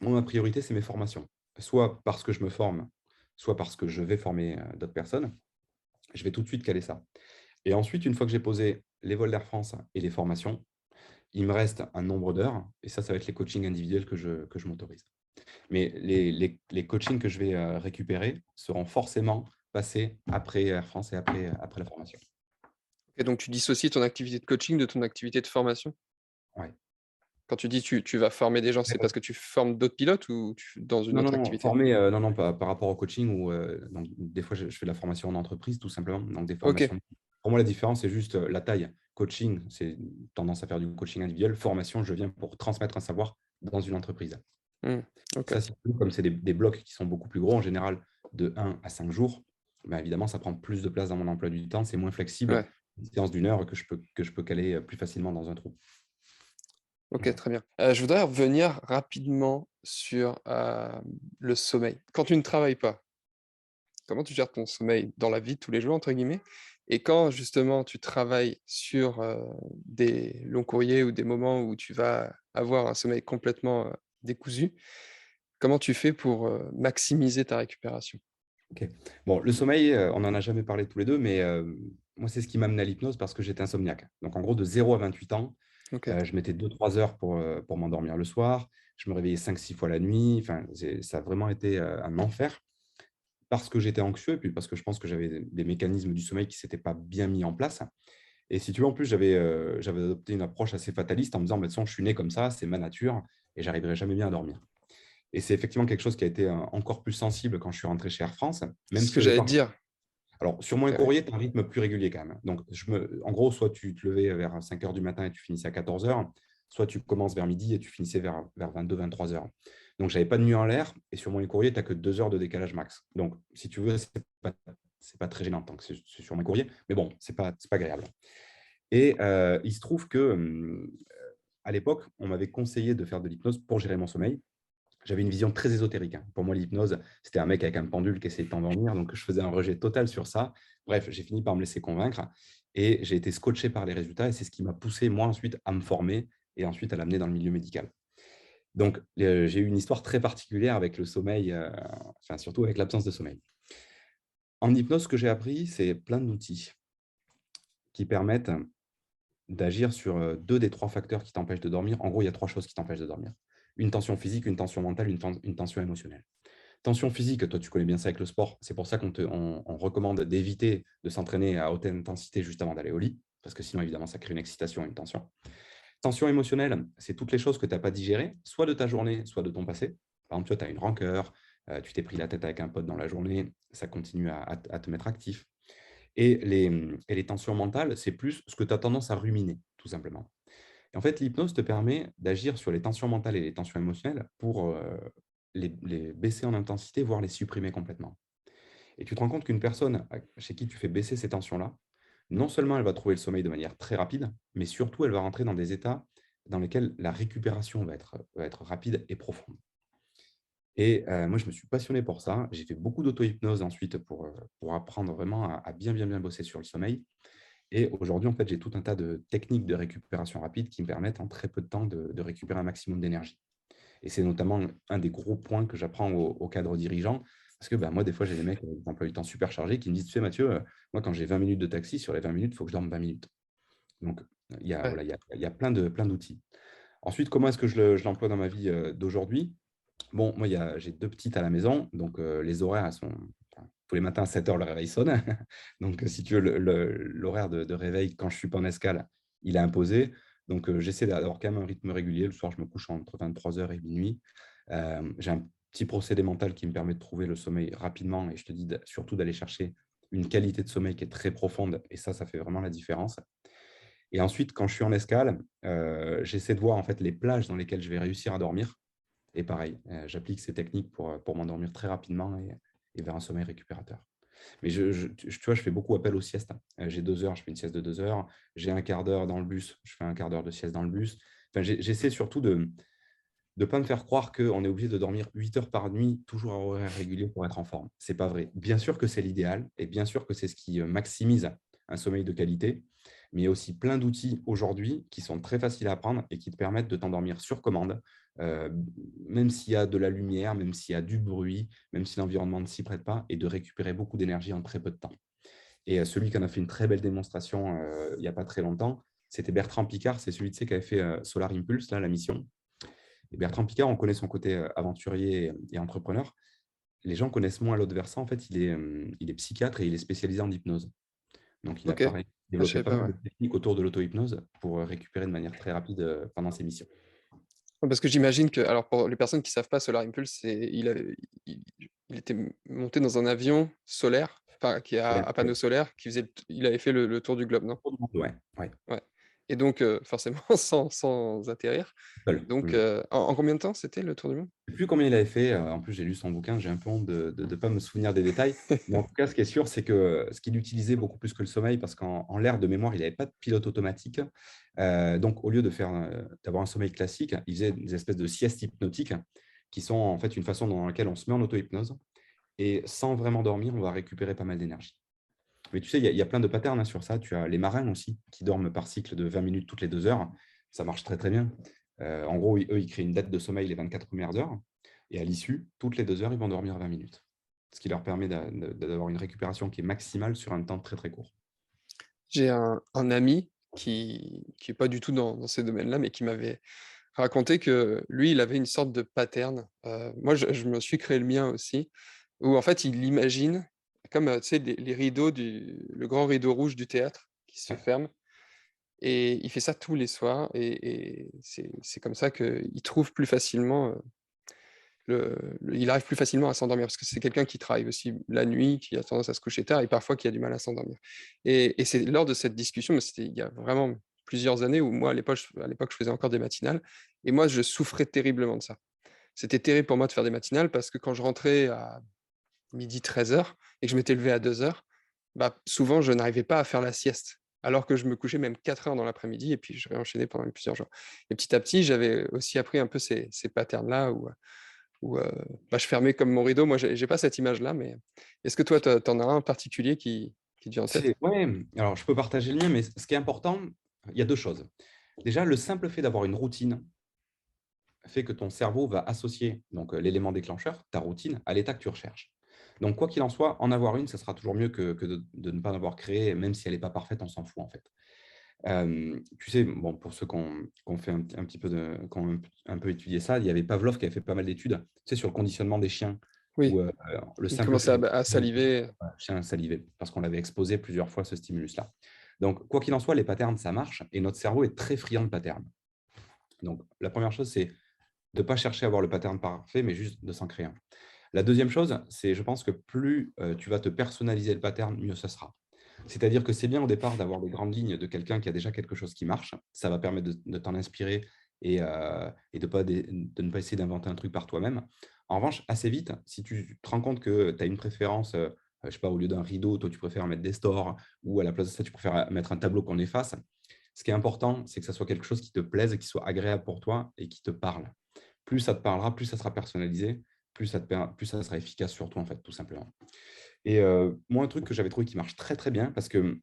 moi, ma priorité, c'est mes formations. Soit parce que je me forme, soit parce que je vais former d'autres personnes. Je vais tout de suite caler ça. Et ensuite, une fois que j'ai posé les vols d'Air France et les formations, il me reste un nombre d'heures. Et ça va être les coachings individuels que je m'autorise. Mais les coachings que je vais récupérer seront forcément passés après Air France et après la formation. Et donc tu dissocies ton activité de coaching de ton activité de formation? Ouais. Quand tu dis tu vas former des gens, c'est parce que tu formes d'autres pilotes ou dans une Non, non, autre non, activité? former, non, non, par rapport au coaching ou donc des fois, je fais de la formation en entreprise, tout simplement, donc des OK. formations. Pour moi, la différence, c'est juste la taille. Coaching, c'est tendance à faire du coaching individuel. Formation, je viens pour transmettre un savoir dans une entreprise. Mmh. OK. Ça, si tu veux, comme c'est des blocs qui sont beaucoup plus gros, en général, de 1 à 5 jours, ben, évidemment, ça prend plus de place dans mon emploi du temps, c'est moins flexible. Ouais. Une séance d'une heure que je peux caler plus facilement dans un trou. OK, Voilà. très bien. Je voudrais revenir rapidement sur, le sommeil. Quand tu ne travailles pas, comment tu gères ton sommeil «dans la vie de tous les jours» entre guillemets? Et quand justement tu travailles sur, des longs courriers ou des moments où tu vas avoir un sommeil complètement, décousu, comment tu fais pour, maximiser ta récupération? OK. Bon, le sommeil, on n'en a jamais parlé tous les 2, mais moi, c'est ce qui m'a amené à l'hypnose parce que j'étais insomniaque. Donc en gros, de 0 à 28 ans, OK. je mettais 2-3 heures pour m'endormir le soir. Je me réveillais 5-6 fois la nuit. Enfin, ça a vraiment été un enfer parce que j'étais anxieux et puis parce que je pense que j'avais des mécanismes du sommeil qui ne s'étaient pas bien mis en place. Et si tu veux, en plus, j'avais adopté une approche assez fataliste en me disant, bah, de toute façon, je suis né comme ça, c'est ma nature et j'arriverai jamais bien à dormir. Et c'est effectivement quelque chose qui a été encore plus sensible quand je suis rentré chez Air France, C'est même ce si que au j'allais te départ. dire. Alors, sur moins Ouais. courrier, tu as un rythme plus régulier quand même. Donc, en gros, soit tu te levais vers 5 heures du matin et tu finissais à 14 heures, soit tu commences vers midi et tu finissais vers 22-23 heures. Donc, je n'avais pas de nuit en l'air et sur moins courrier, tu n'as que 2 heures de décalage max. Donc, si tu veux, c'est pas très gênant tant que c'est sur moins courrier, mais bon, c'est pas agréable. Et il se trouve que à l'époque, on m'avait conseillé de faire de l'hypnose pour gérer mon sommeil. J'avais une vision très ésotérique, hein. Pour moi, l'hypnose, c'était un mec avec un pendule qui essayait de t'endormir. Donc, je faisais un rejet total sur ça. Bref, j'ai fini par me laisser convaincre et j'ai été scotché par les résultats. Et c'est ce qui m'a poussé, moi, ensuite, à me former et ensuite à l'amener dans le milieu médical. Donc, j'ai eu une histoire très particulière avec le sommeil, enfin, surtout avec l'absence de sommeil. En hypnose, ce que j'ai appris, c'est plein d'outils qui permettent d'agir sur 2 des 3 facteurs qui t'empêchent de dormir. En gros, il y a 3 choses qui t'empêchent de dormir. Une tension physique, une tension mentale, une tension émotionnelle. Tension physique, toi, tu connais bien ça avec le sport. C'est pour ça qu'on recommande d'éviter de s'entraîner à haute intensité juste avant d'aller au lit, parce que sinon, évidemment, ça crée une excitation et une tension. Tension émotionnelle, c'est toutes les choses que tu n'as pas digérées, soit de ta journée, soit de ton passé. Par exemple, tu as une rancœur, tu t'es pris la tête avec un pote dans la journée, ça continue à te mettre actif. Et les tensions mentales, c'est plus ce que tu as tendance à ruminer, tout simplement. Et en fait, l'hypnose te permet d'agir sur les tensions mentales et les tensions émotionnelles pour les baisser en intensité, voire les supprimer complètement. Et tu te rends compte qu'une personne chez qui tu fais baisser ces tensions-là, non seulement elle va trouver le sommeil de manière très rapide, mais surtout elle va rentrer dans des états dans lesquels la récupération va être rapide et profonde. Et moi, je me suis passionné pour ça. J'ai fait beaucoup d'auto-hypnose ensuite pour apprendre vraiment à bien, bien, bien bosser sur le sommeil. Et aujourd'hui, en fait, j'ai tout un tas de techniques de récupération rapide qui me permettent en très peu de temps de récupérer un maximum d'énergie. Et c'est notamment un des gros points que j'apprends aux cadres dirigeants. Parce que moi, des fois, j'ai des mecs avec des emplois du temps super chargés qui me disent: «Tu sais, Mathieu, moi, quand j'ai 20 minutes de taxi, sur les 20 minutes, il faut que je dorme 20 minutes». Donc, il y a, Ouais. voilà, il y a plein d'outils. Ensuite, comment est-ce que je l'emploie dans ma vie d'aujourd'hui? Bon, moi, j'ai 2 petites à la maison, donc les horaires, elles sont enfin, tous les matins à 7 heures, le réveil sonne. Donc si tu veux, l'horaire de réveil quand je ne suis pas en escale, il est imposé. Donc j'essaie d'avoir quand même un rythme régulier. Le soir, je me couche entre 23 heures et minuit. J'ai un petit procédé mental qui me permet de trouver le sommeil rapidement et je te dis surtout d'aller chercher une qualité de sommeil qui est très profonde et ça fait vraiment la différence. Et ensuite, quand je suis en escale, j'essaie de voir en fait les plages dans lesquelles je vais réussir à dormir et pareil, j'applique ces techniques pour m'endormir très rapidement et vers un sommeil récupérateur. Mais tu vois, je fais beaucoup appel aux siestes. J'ai 2 heures, je fais une sieste de 2 heures. J'ai un quart d'heure dans le bus, je fais un quart d'heure de sieste dans le bus. Enfin, j'essaie surtout de ne pas me faire croire qu'on est obligé de dormir 8 heures par nuit, toujours à horaire régulier pour être en forme. C'est pas vrai. Bien sûr que c'est l'idéal et bien sûr que c'est ce qui maximise un sommeil de qualité, mais il y a aussi plein d'outils aujourd'hui qui sont très faciles à apprendre et qui te permettent de t'endormir sur commande, euh, même s'il y a de la lumière, même s'il y a du bruit, même si l'environnement ne s'y prête pas, et de récupérer beaucoup d'énergie en très peu de temps. Et celui qui en a fait une très belle démonstration il n'y a pas très longtemps, c'était Bertrand Piccard, c'est celui qui avait fait Solar Impulse, là, la mission. Et Bertrand Piccard, on connaît son côté aventurier et entrepreneur. Les gens connaissent moins l'autre versant. En fait, il est psychiatre et il est spécialisé en hypnose. Donc, il a OK. pareil Ah, je développé savais pas pas, mal ouais. de techniques autour de l'auto-hypnose pour récupérer de manière très rapide pendant ses missions. Ouais, parce que j'imagine que alors pour les personnes qui savent pas, Solar Impulse, il il était monté dans un avion solaire, enfin qui a Solaire, à ouais. panneaux solaires, qui faisait il avait fait le tour du globe, non? Ouais, ouais. Ouais, et donc forcément sans atterrir. Seul. Donc Mm. en combien de temps c'était le tour du monde? Je ne sais plus combien il avait fait. En plus, j'ai lu son bouquin. J'ai un peu honte de ne pas me souvenir des détails. Mais en tout cas, ce qui est sûr, c'est que ce qu'il utilisait beaucoup plus que le sommeil, parce qu'en l'air de mémoire, il n'avait pas de pilote automatique. Donc, au lieu d'avoir un sommeil classique, il faisait des espèces de siestes hypnotiques qui sont en fait une façon dans laquelle on se met en auto-hypnose. Et sans vraiment dormir, on va récupérer pas mal d'énergie. Mais tu sais, il y a plein de patterns sur ça. Tu as les marins aussi qui dorment par cycle de 20 minutes toutes les 2 heures. Ça marche très, très bien. En gros, eux, ils créent une dette de sommeil les 24 premières heures. Et à l'issue, toutes les 2 heures, ils vont dormir 20 minutes. Ce qui leur permet d'avoir une récupération qui est maximale sur un temps très, très court. J'ai un ami qui est pas du tout dans ces domaines-là, mais qui m'avait raconté que lui, il avait une sorte de pattern. Moi, je me suis créé le mien aussi, où en fait, il imagine comme, tu sais, les rideaux le grand rideau rouge du théâtre qui se Ouais. ferme, et il fait ça tous les soirs, et c'est comme ça qu'il trouve plus facilement, il arrive plus facilement à s'endormir parce que c'est quelqu'un qui travaille aussi la nuit, qui a tendance à se coucher tard et parfois qui a du mal à s'endormir, et c'est lors de cette discussion, mais c'était il y a vraiment plusieurs années où moi à l'époque je faisais encore des matinales et moi je souffrais terriblement de ça. C'était terrible pour moi de faire des matinales parce que quand je rentrais à 12h-13h et que je m'étais levé à 2h, bah, souvent je n'arrivais pas à faire la sieste alors que je me couchais même 4 heures dans l'après-midi et puis je réenchaînais pendant plusieurs jours, et petit à petit, j'avais aussi appris un peu ces patterns-là où, bah, je fermais comme mon rideau. Moi, j'ai pas cette image-là, mais est-ce que toi, tu en as un en particulier qui te vient en tête? Ouais, alors je peux partager le mien, mais ce qui est important, il y a deux choses. Déjà, le simple fait d'avoir une routine fait que ton cerveau va associer donc l'élément déclencheur, ta routine, à l'état que tu recherches. Donc, quoi qu'il en soit, en avoir une, ça sera toujours mieux que de ne pas en avoir créé, même si elle n'est pas parfaite, on s'en fout en fait. Tu sais, bon, pour ceux qui ont fait un petit peu qui ont un peu étudié ça, il y avait Pavlov qui avait fait pas mal d'études, tu sais, sur le conditionnement des chiens. Oui, où le il simple commençait fait à de à saliver. voilà, je tiens à saliver parce qu'on l'avait exposé plusieurs fois, ce stimulus-là. Donc, quoi qu'il en soit, les patterns, ça marche et notre cerveau est très friand de patterns. Donc, la première chose, c'est de ne pas chercher à avoir le pattern parfait, mais juste de s'en créer un. La deuxième chose, c'est je pense que plus tu vas te personnaliser le pattern, mieux ce sera. C'est-à-dire que c'est bien au départ d'avoir des grandes lignes de quelqu'un qui a déjà quelque chose qui marche. Ça va permettre de t'en inspirer et de ne pas essayer d'inventer un truc par toi-même. En revanche, assez vite, si tu te rends compte que tu as une préférence, je sais pas, au lieu d'un rideau, toi, tu préfères mettre des stores ou à la place de ça, tu préfères mettre un tableau qu'on efface. Ce qui est important, c'est que ça soit quelque chose qui te plaise, qui soit agréable pour toi et qui te parle. Plus ça te parlera, plus ça sera personnalisé, plus ça sera efficace sur toi, en fait, tout simplement. Et moi, un truc que j'avais trouvé qui marche très, très bien, parce que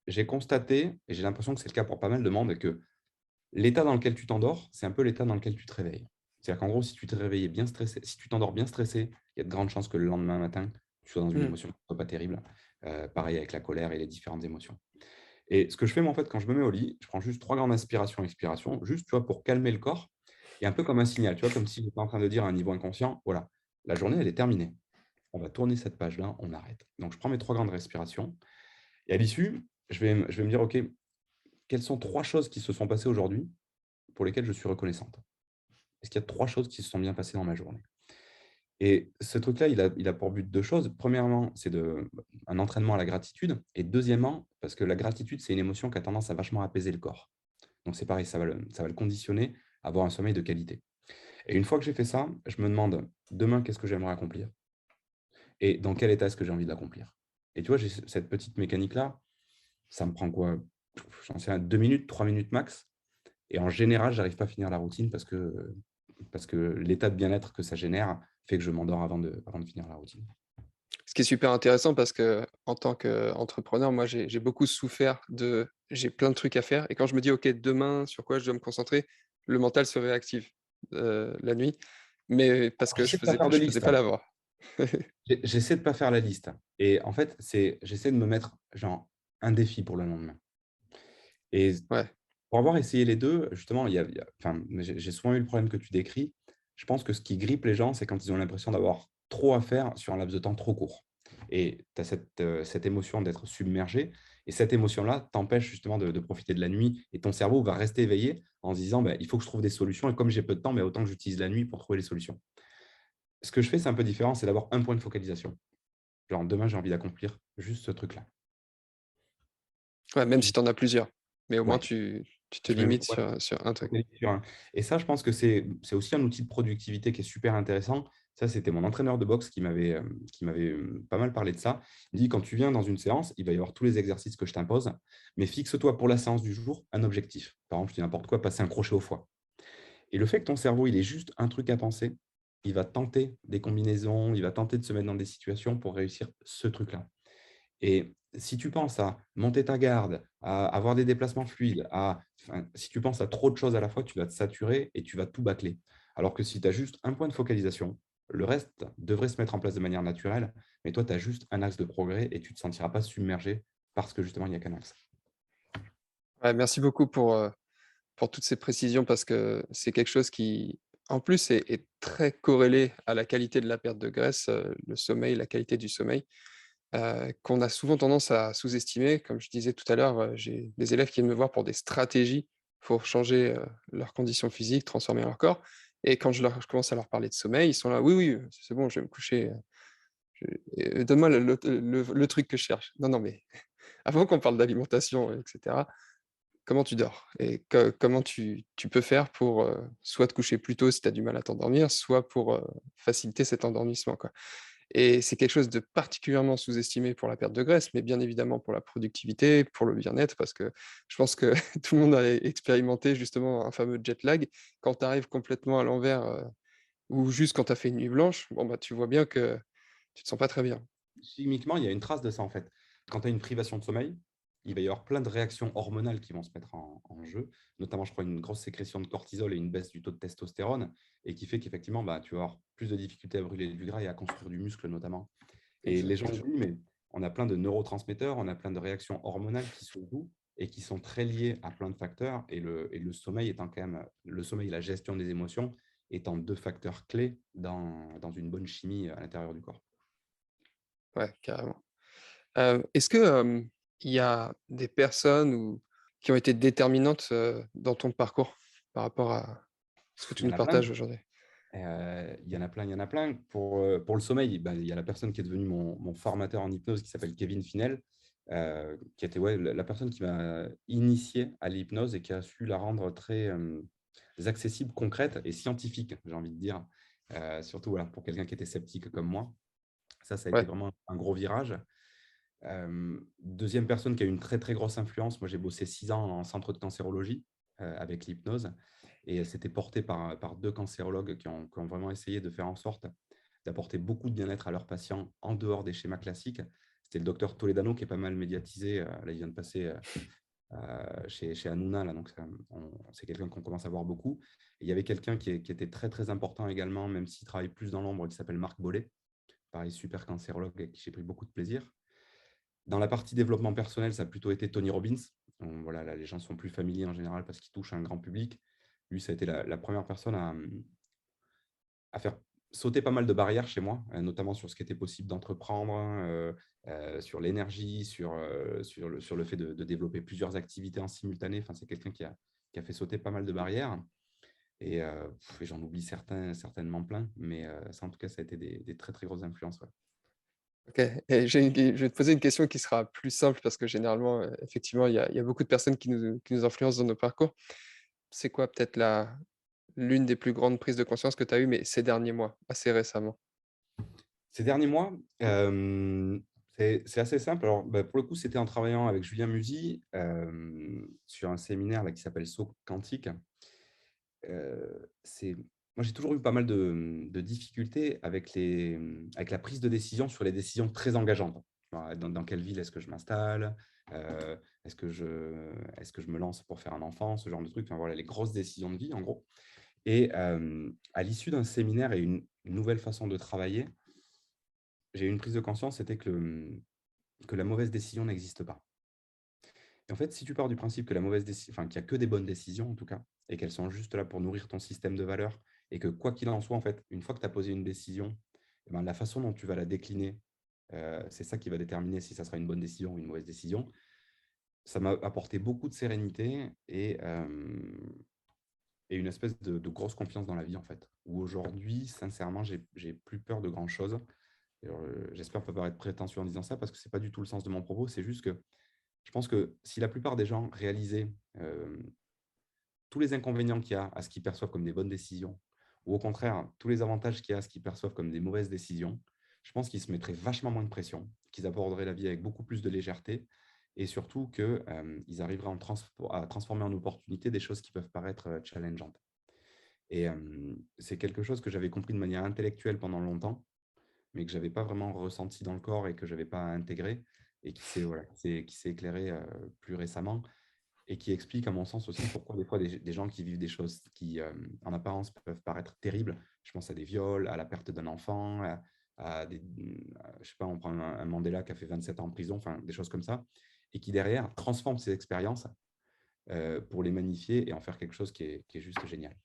j'ai constaté, et j'ai l'impression que c'est le cas pour pas mal de monde, que l'état dans lequel tu t'endors, c'est un peu l'état dans lequel tu te réveilles. C'est-à-dire qu'en gros, si tu te réveilles bien stressé, si tu t'endors bien stressé, il y a de grandes chances que le lendemain matin, tu sois dans une Mmh. émotion qui ne soit pas terrible. Pareil avec la colère et les différentes émotions. Et ce que je fais, moi, en fait, quand je me mets au lit, je prends juste 3 grandes inspirations, expirations, juste, tu vois, pour calmer le corps, et un peu comme un signal, tu vois, comme si j'étais en train de dire à un niveau inconscient, voilà, la journée, elle est terminée. On va tourner cette page-là, on arrête. Donc, je prends mes 3 grandes respirations, et à l'issue, je vais me dire, OK, quelles sont 3 choses qui se sont passées aujourd'hui pour lesquelles je suis reconnaissante? Est-ce qu'il y a 3 choses qui se sont bien passées dans ma journée? Et ce truc-là, il a pour but 2 choses. Premièrement, c'est un entraînement à la gratitude, et deuxièmement, parce que la gratitude, c'est une émotion qui a tendance à vachement apaiser le corps. Donc c'est pareil, ça va le conditionner à avoir un sommeil de qualité. Et une fois que j'ai fait ça, je me demande, demain, qu'est-ce que j'aimerais accomplir? Et dans quel état est-ce que j'ai envie de l'accomplir? Et tu vois, j'ai cette petite mécanique-là, ça me prend quoi? J'en sais rien, 2 minutes, 3 minutes max. Et en général, j'arrive pas à finir la routine parce que l'état de bien-être que ça génère fait que je m'endors avant de finir la routine. Ce qui est super intéressant parce que en tant qu'entrepreneur, moi, j'ai beaucoup souffert j'ai plein de trucs à faire et quand je me dis: «OK, demain, sur quoi je dois me concentrer?» le mental se réactive, la nuit, mais parce que J'essaie de pas faire de je faisais liste. pas l'avant. J'essaie de pas faire la liste. Et en fait, j'essaie de me mettre genre un défi pour le lendemain. Et Ouais, pour avoir essayé les 2, justement, enfin, j'ai souvent eu le problème que tu décris. Je pense que ce qui grippe les gens, c'est quand ils ont l'impression d'avoir trop à faire sur un laps de temps trop court. Et tu as cette émotion d'être submergé. Et cette émotion-là t'empêche justement de profiter de la nuit. Et ton cerveau va rester éveillé en se disant, bah, il faut que je trouve des solutions. Et comme j'ai peu de temps, bah, autant que j'utilise la nuit pour trouver les solutions. Ce que je fais, c'est un peu différent, c'est d'avoir un point de focalisation. Genre, demain, j'ai envie d'accomplir juste ce truc-là. ouais, même si tu en as plusieurs, mais au moins Ouais. tu te Je me limites ouais, sur un truc. focalise sur un et ça, je pense que c'est aussi un outil de productivité qui est super intéressant. Ça, c'était mon entraîneur de boxe qui m'avait, pas mal parlé de ça. Il dit: «Quand tu viens dans une séance, il va y avoir tous les exercices que je t'impose, mais fixe-toi pour la séance du jour un objectif». Par exemple, je dis n'importe quoi, passer un crochet au foie et le fait que ton cerveau, il ait juste un truc à penser, il va tenter des combinaisons, il va tenter de se mettre dans des situations pour réussir ce truc-là. Et si tu penses à monter ta garde, à avoir des déplacements fluides, enfin, si tu penses à trop de choses à la fois, tu vas te saturer et tu vas tout bâcler. Alors que si tu as juste un point de focalisation, le reste devrait se mettre en place de manière naturelle, mais toi, tu as juste un axe de progrès et tu ne te sentiras pas submergé parce que justement, il n'y a qu'un axe. Ouais, merci beaucoup pour toutes ces précisions parce que c'est quelque chose qui, en plus, est très corrélé à la qualité de la perte de graisse, le sommeil, la qualité du sommeil. Qu'on a souvent tendance à sous-estimer. Comme je disais tout à l'heure, j'ai des élèves qui viennent me voir pour des stratégies pour changer, leurs conditions physiques, transformer leur corps et quand je commence à leur parler de sommeil, ils sont là: «Oui, oui, c'est bon, je vais me coucher, je donne-moi le truc que je cherche». Non, non, mais avant qu'on parle d'alimentation et cetera, comment tu dors? Et comment tu peux faire pour, soit te coucher plus tôt si tu as du mal à t'endormir, soit pour, faciliter cet endormissement, quoi? Et c'est quelque chose de particulièrement sous-estimé pour la perte de graisse, mais bien évidemment pour la productivité, pour le bien-être, parce que je pense que tout le monde a expérimenté justement un fameux jet lag. Quand tu arrives complètement à l'envers, ou juste quand tu as fait une nuit blanche, bon, bah, tu vois bien que tu te sens pas très bien. Chimiquement, il y a une trace de ça, en fait. Quand tu as une privation de sommeil, il va y avoir plein de réactions hormonales qui vont se mettre en jeu, notamment, je crois, une grosse sécrétion de cortisol et une baisse du taux de testostérone, et qui fait qu'effectivement, bah, tu vas avoir plus de difficultés à brûler du gras et à construire du muscle, notamment. Et les gens Exact. oublient, mais on a plein de neurotransmetteurs, on a plein de réactions hormonales qui se jouent et qui sont très liées à plein de facteurs. Et le sommeil étant quand même le sommeil et la gestion des émotions étant 2 facteurs clés dans une bonne chimie à l'intérieur du corps. Ouais, carrément. Est-ce que, il y a des personnes ou qui ont été déterminantes, dans ton parcours par rapport à ce que Il tu y nous en a plein. partages aujourd'hui? Il y en a plein, il y en a plein. Pour le sommeil, bah, il y a la personne qui est devenue mon formateur en hypnose qui s'appelle Kevin Finel, qui était ouais, la personne qui m'a initié à l'hypnose et qui a su la rendre très accessible, concrète et scientifique, j'ai envie de dire. Surtout voilà, pour quelqu'un qui était sceptique comme moi. Ça a été Ouais, vraiment un gros virage. Deuxième personne qui a eu une très, très grosse influence, moi j'ai bossé 6 ans en centre de cancérologie avec l'hypnose et c'était porté par 2 cancérologues qui ont vraiment essayé de faire en sorte d'apporter beaucoup de bien-être à leurs patients en dehors des schémas classiques. C'était le docteur Toledano qui est pas mal médiatisé. Là, il vient de passer chez Hanouna, là, donc c'est quelqu'un qu'on commence à voir beaucoup. Et il y avait quelqu'un qui était très, très important également, même s'il travaille plus dans l'ombre, qui s'appelle Marc Bollet. Pareil, super cancérologue avec qui j'ai pris beaucoup de plaisir. Dans la partie développement personnel, ça a plutôt été Tony Robbins. Donc, voilà, là, les gens sont plus familiers en général parce qu'il touche un grand public. Lui, ça a été la première personne à faire sauter pas mal de barrières chez moi, notamment sur ce qui était possible d'entreprendre, sur l'énergie, sur le fait de développer plusieurs activités en simultané. Enfin, c'est quelqu'un qui a fait sauter pas mal de barrières. Et j'en oublie certainement plein, mais ça, en tout cas, ça a été des très, très grosses influences. Ouais. OK, et je vais te poser une question qui sera plus simple parce que généralement, effectivement, il y a beaucoup de personnes qui nous influencent dans nos parcours. C'est quoi peut-être la l'une des plus grandes prises de conscience que tu as eues, mais ces derniers mois, assez récemment? Ces derniers mois, c'est assez simple. Alors, bah, pour le coup, c'était en travaillant avec Julien Musi sur un séminaire là, qui s'appelle Saut quantique. Moi, j'ai toujours eu pas mal de difficultés avec la prise de décision sur les décisions très engageantes. Voilà, dans quelle ville est-ce que je m'installe? Euh, est-ce que je me lance pour faire un enfant? Ce genre de trucs. Enfin, voilà, les grosses décisions de vie, en gros. Et à l'issue d'un séminaire et une nouvelle façon de travailler, j'ai eu une prise de conscience, c'était que la mauvaise décision n'existe pas. Et en fait, si tu pars du principe que la mauvaise décision, enfin, qu'il n'y a que des bonnes décisions en tout cas, et qu'elles sont juste là pour nourrir ton système de valeurs, et que quoi qu'il en soit, en fait, une fois que tu as posé une décision, eh ben, la façon dont tu vas la décliner, c'est ça qui va déterminer si ça sera une bonne décision ou une mauvaise décision. Ça m'a apporté beaucoup de sérénité et une espèce de grosse confiance dans la vie, en fait. Où aujourd'hui, sincèrement, j'ai plus peur de grand-chose. J'espère pas paraître prétentieux en disant ça, parce que ce n'est pas du tout le sens de mon propos. C'est juste que je pense que si la plupart des gens réalisaient tous les inconvénients qu'il y a à ce qu'ils perçoivent comme des bonnes décisions, ou au contraire, tous les avantages qu'il y a à ce qu'ils perçoivent comme des mauvaises décisions, je pense qu'ils se mettraient vachement moins de pression, qu'ils aborderaient la vie avec beaucoup plus de légèreté, et surtout qu'ils arriveraient à transformer en opportunité des choses qui peuvent paraître challengeantes. Et c'est quelque chose que j'avais compris de manière intellectuelle pendant longtemps, mais que je n'avais pas vraiment ressenti dans le corps et que je n'avais pas intégré, et voilà, qui s'est éclairé plus récemment, et qui explique, à mon sens, aussi pourquoi des fois des gens qui vivent des choses qui, en apparence, peuvent paraître terribles. Je pense à des viols, à la perte d'un enfant, je sais pas, on prend un Mandela qui a fait 27 ans en prison, enfin des choses comme ça, et qui derrière transforment ces expériences pour les magnifier et en faire quelque chose qui est juste génial.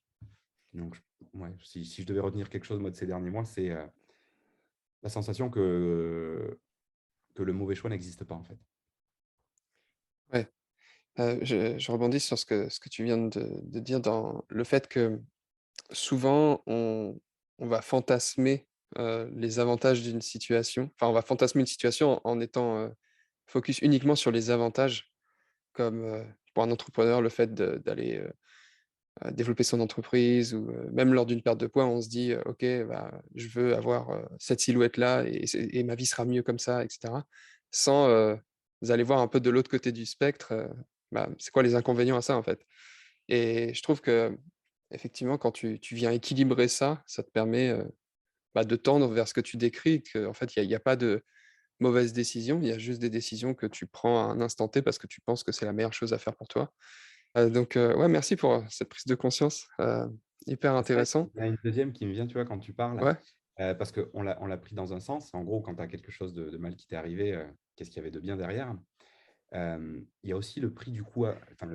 Donc, ouais, si je devais retenir quelque chose moi, de ces derniers mois, c'est la sensation que le mauvais choix n'existe pas, en fait. Ouais, je rebondis sur ce que tu viens de dire dans le fait que souvent on va fantasmer, les avantages d'une situation. Enfin, on va fantasmer une situation en étant, focus uniquement sur les avantages comme, pour un entrepreneur, le fait d'aller, développer son entreprise ou, même lors d'une perte de poids, on se dit: «OK, bah, je veux avoir, cette silhouette-là et ma vie sera mieux comme ça» et cetera. Sans, aller voir un peu de l'autre côté du spectre, bah, c'est quoi les inconvénients à ça, en fait? Et je trouve qu'effectivement, quand tu viens équilibrer ça, ça te permet, bah, de tendre vers ce que tu décris, qu'en fait, il y a pas de mauvaise décision, il y a juste des décisions que tu prends à un instant T parce que tu penses que c'est la meilleure chose à faire pour toi. Donc ouais, merci pour, cette prise de conscience, hyper C'est vrai, intéressant. il y a une deuxième qui me vient, tu vois, quand tu parles, Ouais, parce qu'on l'a pris dans un sens. En gros, quand tu as quelque chose de mal qui t'est arrivé, qu'est-ce qu'il y avait de bien derrière? Il y a aussi le prix du coût à enfin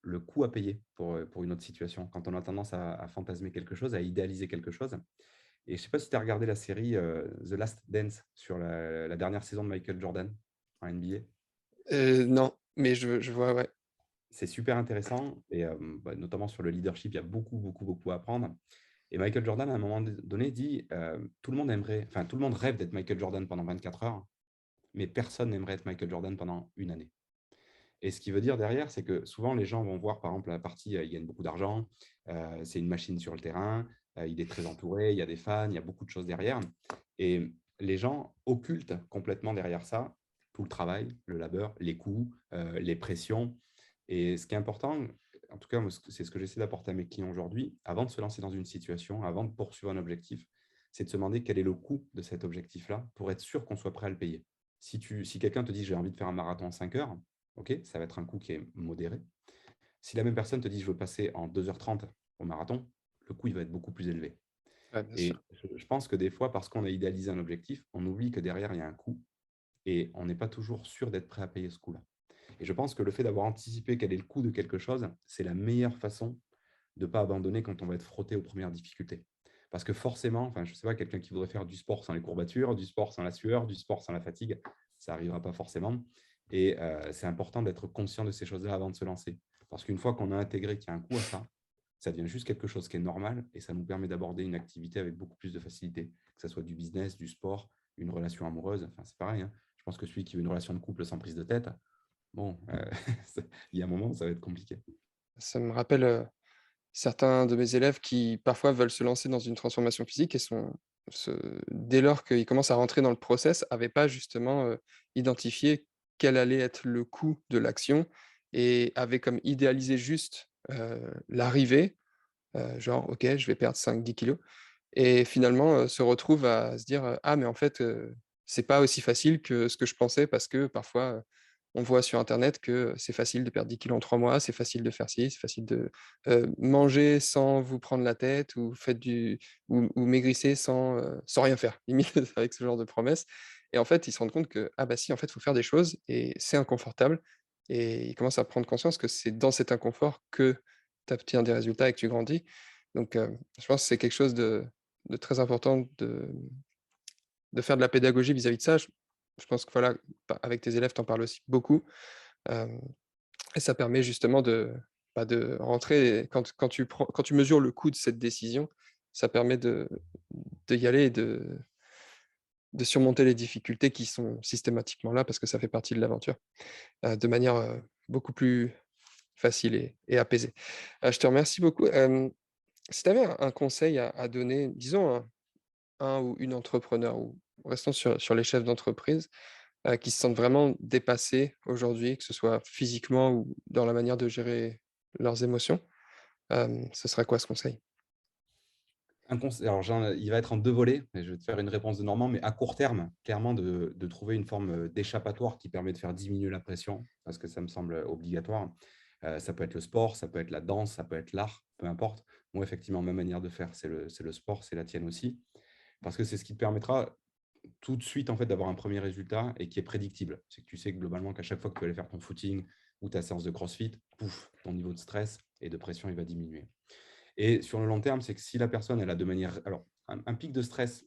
le coût à payer pour une autre situation. Quand on a tendance à fantasmer quelque chose, à idéaliser quelque chose et je ne sais pas si tu as regardé la série, The Last Dance sur la dernière saison de Michael Jordan en NBA? Non, mais je vois, ouais. C'est super intéressant et notamment sur le leadership, il y a beaucoup, beaucoup, beaucoup à apprendre et Michael Jordan, à un moment donné, dit, «Tout le monde aimerait enfin, tout le monde rêve d'être Michael Jordan pendant 24 heures, mais personne n'aimerait être Michael Jordan pendant une année». Et ce qui veut dire derrière, c'est que souvent les gens vont voir par exemple la partie, il gagne beaucoup d'argent, c'est une machine sur le terrain, il est très entouré, il y a des fans, il y a beaucoup de choses derrière et les gens occultent complètement derrière ça tout le travail, le labeur, les coûts, les pressions et ce qui est important, en tout cas moi c'est ce que j'essaie d'apporter à mes clients aujourd'hui, avant de se lancer dans une situation, avant de poursuivre un objectif, c'est de se demander quel est le coût de cet objectif-là pour être sûr qu'on soit prêt à le payer. Si quelqu'un te dit: «J'ai envie de faire un marathon en 5 heures», OK, ça va être un coût qui est modéré. Si la même personne te dit: «Je veux passer en 2h30 au marathon», le coût, il va être beaucoup plus élevé Ouais, bien sûr. et je pense que des fois, parce qu'on a idéalisé un objectif, on oublie que derrière, il y a un coût et on n'est pas toujours sûr d'être prêt à payer ce coût-là et je pense que le fait d'avoir anticipé quel est le coût de quelque chose, c'est la meilleure façon de ne pas abandonner quand on va être frotté aux premières difficultés. Parce que forcément, enfin, je ne sais pas, quelqu'un qui voudrait faire du sport sans les courbatures, du sport sans la sueur, du sport sans la fatigue, ça n'arrivera pas forcément. Et c'est important d'être conscient de ces choses-là avant de se lancer. Parce qu'une fois qu'on a intégré qu'il y a un coût à ça devient juste quelque chose qui est normal et ça nous permet d'aborder une activité avec beaucoup plus de facilité, que ce soit du business, du sport, une relation amoureuse. Enfin, c'est pareil, hein. Je pense que celui qui veut une relation de couple sans prise de tête, bon, il y a un moment où ça va être compliqué. Ça me rappelle, certains de mes élèves qui parfois veulent se lancer dans une transformation physique et se dès lors qu'ils commencent à rentrer dans le process, avaient pas justement, identifié quel allait être le coût de l'action et avaient comme idéalisé juste, l'arrivée, genre: «OK, je vais perdre 5-10 kilos» et finalement, se retrouvent à se dire, «Ah mais en fait, c'est pas aussi facile que ce que je pensais» parce que parfois, on voit sur internet que c'est facile de perdre 10 kilos en 3 mois, c'est facile de faire ci, c'est facile de, manger sans vous prendre la tête ou faites du ou maigrissez sans rien faire, limite avec ce genre de promesses et en fait, ils se rendent compte que, ah bah si, en fait, il faut faire des choses et c'est inconfortable et ils commencent à prendre conscience que c'est dans cet inconfort que tu obtiens des résultats et que tu grandis donc je pense que c'est quelque chose de très important de faire de la pédagogie vis-à-vis de ça. Je pense que voilà, avec tes élèves, tu en parles aussi beaucoup, hem et ça permet justement de rentrer quand tu mesures le coût de cette décision, ça permet d'y aller et de surmonter les difficultés qui sont systématiquement là parce que ça fait partie de l'aventure, de manière, beaucoup plus facile et apaisée. Je te remercie beaucoup, si tu avais un conseil à donner, disons un ou une entrepreneur ou restons sur les chefs d'entreprise, qui se sentent vraiment dépassés aujourd'hui, que ce soit physiquement ou dans la manière de gérer leurs émotions. Ce serait quoi ce conseil? Alors il va être en 2 volets et je vais te faire une réponse de Normand, mais à court terme, clairement de trouver une forme, d'échappatoire qui permet de faire diminuer la pression, parce que ça me semble, obligatoire. Ça peut être le sport, ça peut être la danse, ça peut être l'art, peu importe. Moi, effectivement, ma manière de faire, c'est le sport, c'est la tienne aussi, parce que c'est ce qui te permettra tout de suite, en fait, d'avoir un premier résultat et qui est prédictible. C'est que tu sais que globalement, qu'à chaque fois que tu vas aller faire ton footing ou ta séance de CrossFit, pouf, ton niveau de stress et de pression, il va diminuer. Et sur le long terme, c'est que si la personne, elle a de manière alors un pic de stress,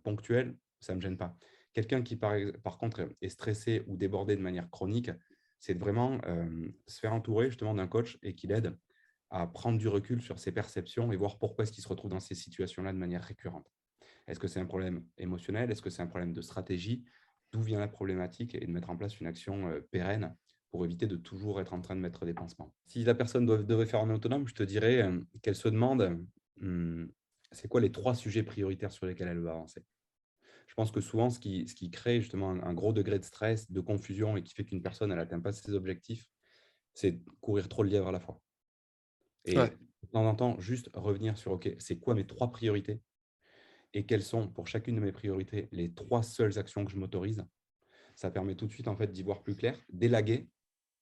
ponctuel, ça ne me gêne pas. Quelqu'un qui par contre est stressé ou débordé de manière chronique, c'est de vraiment, se faire entourer justement d'un coach et qui l'aide à prendre du recul sur ses perceptions et voir pourquoi est-ce qu'il se retrouve dans ces situations-là de manière récurrente. Est-ce que c'est un problème émotionnel? Est-ce que c'est un problème de stratégie? D'où vient la problématique? Et de mettre en place une action, pérenne pour éviter de toujours être en train de mettre des pansements. Si la personne devait faire en autonome, je te dirais, qu'elle se demande, mmh, c'est quoi les 3 sujets prioritaires sur lesquels elle veut avancer? Je pense que souvent ce qui crée justement un gros degré de stress, de confusion et qui fait qu'une personne elle atteint pas ses objectifs, c'est de courir trop de lièvres à la fois. Et Ouais, de temps en temps, juste revenir sur: «OK, c'est quoi mes 3 priorités et quelles sont pour chacune de mes priorités les 3 seules actions que je m'autorise?» Ça permet tout de suite en fait d'y voir plus clair, d'élaguer,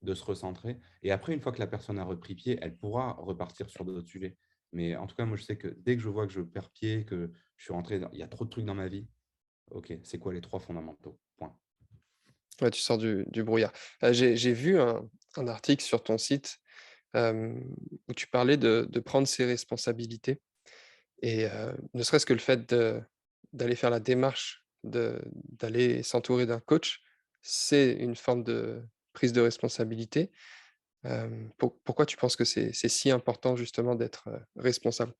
de se recentrer et après une fois que la personne a repris pied, elle pourra repartir sur d'autres sujets. Mais en tout cas, moi je sais que dès que je vois que je perds pied, que je suis rentré dans il y a trop de trucs dans ma vie, OK, c'est quoi les 3 fondamentaux? Point. Ouais, tu sors du brouillard. J'ai vu un article sur ton site, où tu parlais de prendre ses responsabilités et ne serait-ce que le fait d'aller faire la démarche d'aller s'entourer d'un coach, c'est une forme de prise de responsabilité. Pourquoi tu penses que c'est si important justement d'être, responsable?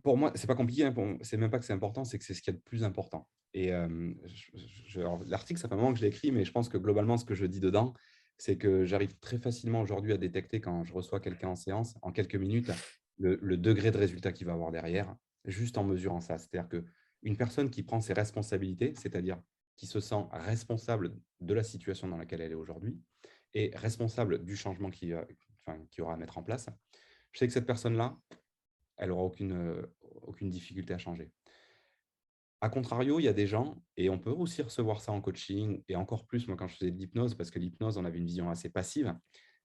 Pour moi, c'est pas compliqué, hein, c'est même pas que c'est important, c'est que c'est ce qu'il y a de plus important et alors l'article, ça fait un moment que je l'ai écrit, mais je pense que globalement, ce que je dis dedans, c'est que j'arrive très facilement aujourd'hui à détecter quand je reçois quelqu'un en séance, en quelques minutes, le degré de résultat qu'il va avoir derrière, juste en mesurant ça. C'est-à-dire qu'une personne qui prend ses responsabilités, c'est-à-dire qui se sent responsable de la situation dans laquelle elle est aujourd'hui et responsable du changement qu'il y aura à mettre en place, je sais que cette personne-là, elle aura aucune difficulté à changer. A contrario, il y a des gens, et on peut aussi recevoir ça en coaching, et encore plus, moi, quand je faisais de l'hypnose, parce que l'hypnose, on avait une vision assez passive,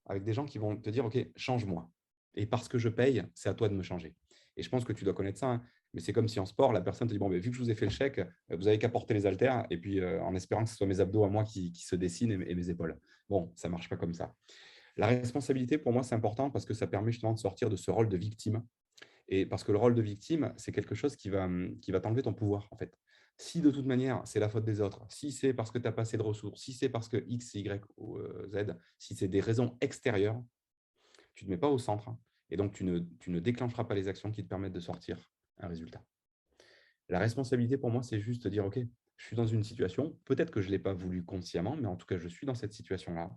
avec des gens qui vont te dire, OK, change-moi. Et parce que je paye, c'est à toi de me changer. Et je pense que tu dois connaître ça, hein. Mais c'est comme si en sport, la personne te dit, bon, ben, vu que je vous ai fait le chèque, vous avez qu'à porter les haltères, et puis en espérant que ce soit mes abdos à moi qui se dessinent et mes épaules. Bon, ça ne marche pas comme ça. La responsabilité, pour moi, c'est important parce que ça permet justement de sortir de ce rôle de victime et parce que le rôle de victime, c'est quelque chose qui va t'enlever ton pouvoir, en fait. Si de toute manière, c'est la faute des autres, si c'est parce que tu as pas assez de ressources, si c'est parce que X, Y ou Z, si c'est des raisons extérieures, tu ne te mets pas au centre hein, et donc tu ne déclencheras pas les actions qui te permettent de sortir un résultat. La responsabilité, pour moi, c'est juste de dire, OK, je suis dans une situation, peut-être que je ne l'ai pas voulu consciemment, mais en tout cas, je suis dans cette situation-là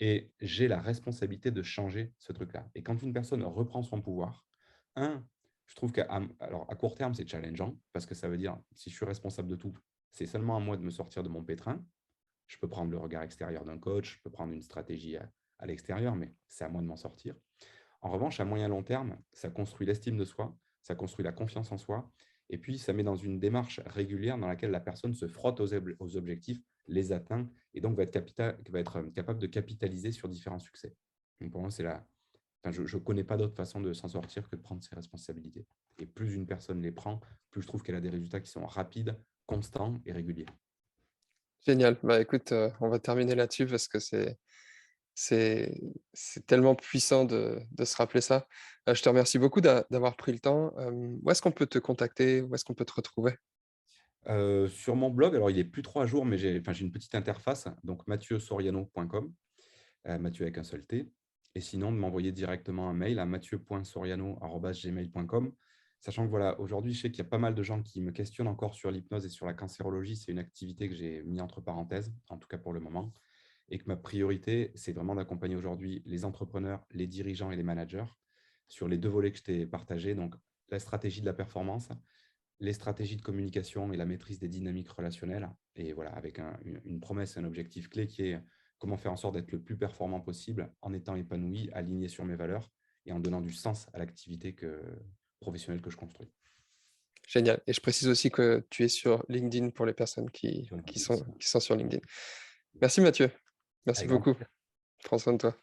et j'ai la responsabilité de changer ce truc-là. Et quand une personne reprend son pouvoir, un, je trouve qu'à court terme, c'est challengeant parce que ça veut dire, si je suis responsable de tout, c'est seulement à moi de me sortir de mon pétrin. Je peux prendre le regard extérieur d'un coach, je peux prendre une stratégie à l'extérieur, mais c'est à moi de m'en sortir. En revanche, à moyen long terme, ça construit l'estime de soi, ça construit la confiance en soi, et puis ça met dans une démarche régulière dans laquelle la personne se frotte aux objectifs, les atteint, et donc va être capable de capitaliser sur différents succès. Donc pour moi, je ne connais pas d'autre façon de s'en sortir que de prendre ses responsabilités. Et plus une personne les prend, plus je trouve qu'elle a des résultats qui sont rapides, constants et réguliers. Génial. Bah, écoute, on va terminer là-dessus parce que c'est c'est tellement puissant de se rappeler ça. Je te remercie beaucoup d'avoir pris le temps. Où est-ce qu'on peut te contacter? Où est-ce qu'on peut te retrouver? Sur mon blog, alors il est plus trop à jour, mais j'ai une petite interface, donc mathieuxsoriano.com. Mathieu avec un seul T. Et sinon, de m'envoyer directement un mail à mathieu.soriano@gmail.com. Sachant que voilà, aujourd'hui, je sais qu'il y a pas mal de gens qui me questionnent encore sur l'hypnose et sur la cancérologie. C'est une activité que j'ai mis entre parenthèses, en tout cas pour le moment. Et que ma priorité, c'est vraiment d'accompagner aujourd'hui les entrepreneurs, les dirigeants et les managers sur les deux volets que je t'ai partagés. Donc, la stratégie de la performance, les stratégies de communication et la maîtrise des dynamiques relationnelles. Et voilà, avec une promesse, un objectif clé qui est comment faire en sorte d'être le plus performant possible en étant épanoui, aligné sur mes valeurs et en donnant du sens à l'activité professionnelle que je construis. Génial et je précise aussi que tu es sur LinkedIn pour les personnes qui Sur qui LinkedIn sont aussi. qui sont sur LinkedIn. Merci Mathieu. Merci Avec grand beaucoup. plaisir. Prends soin de toi.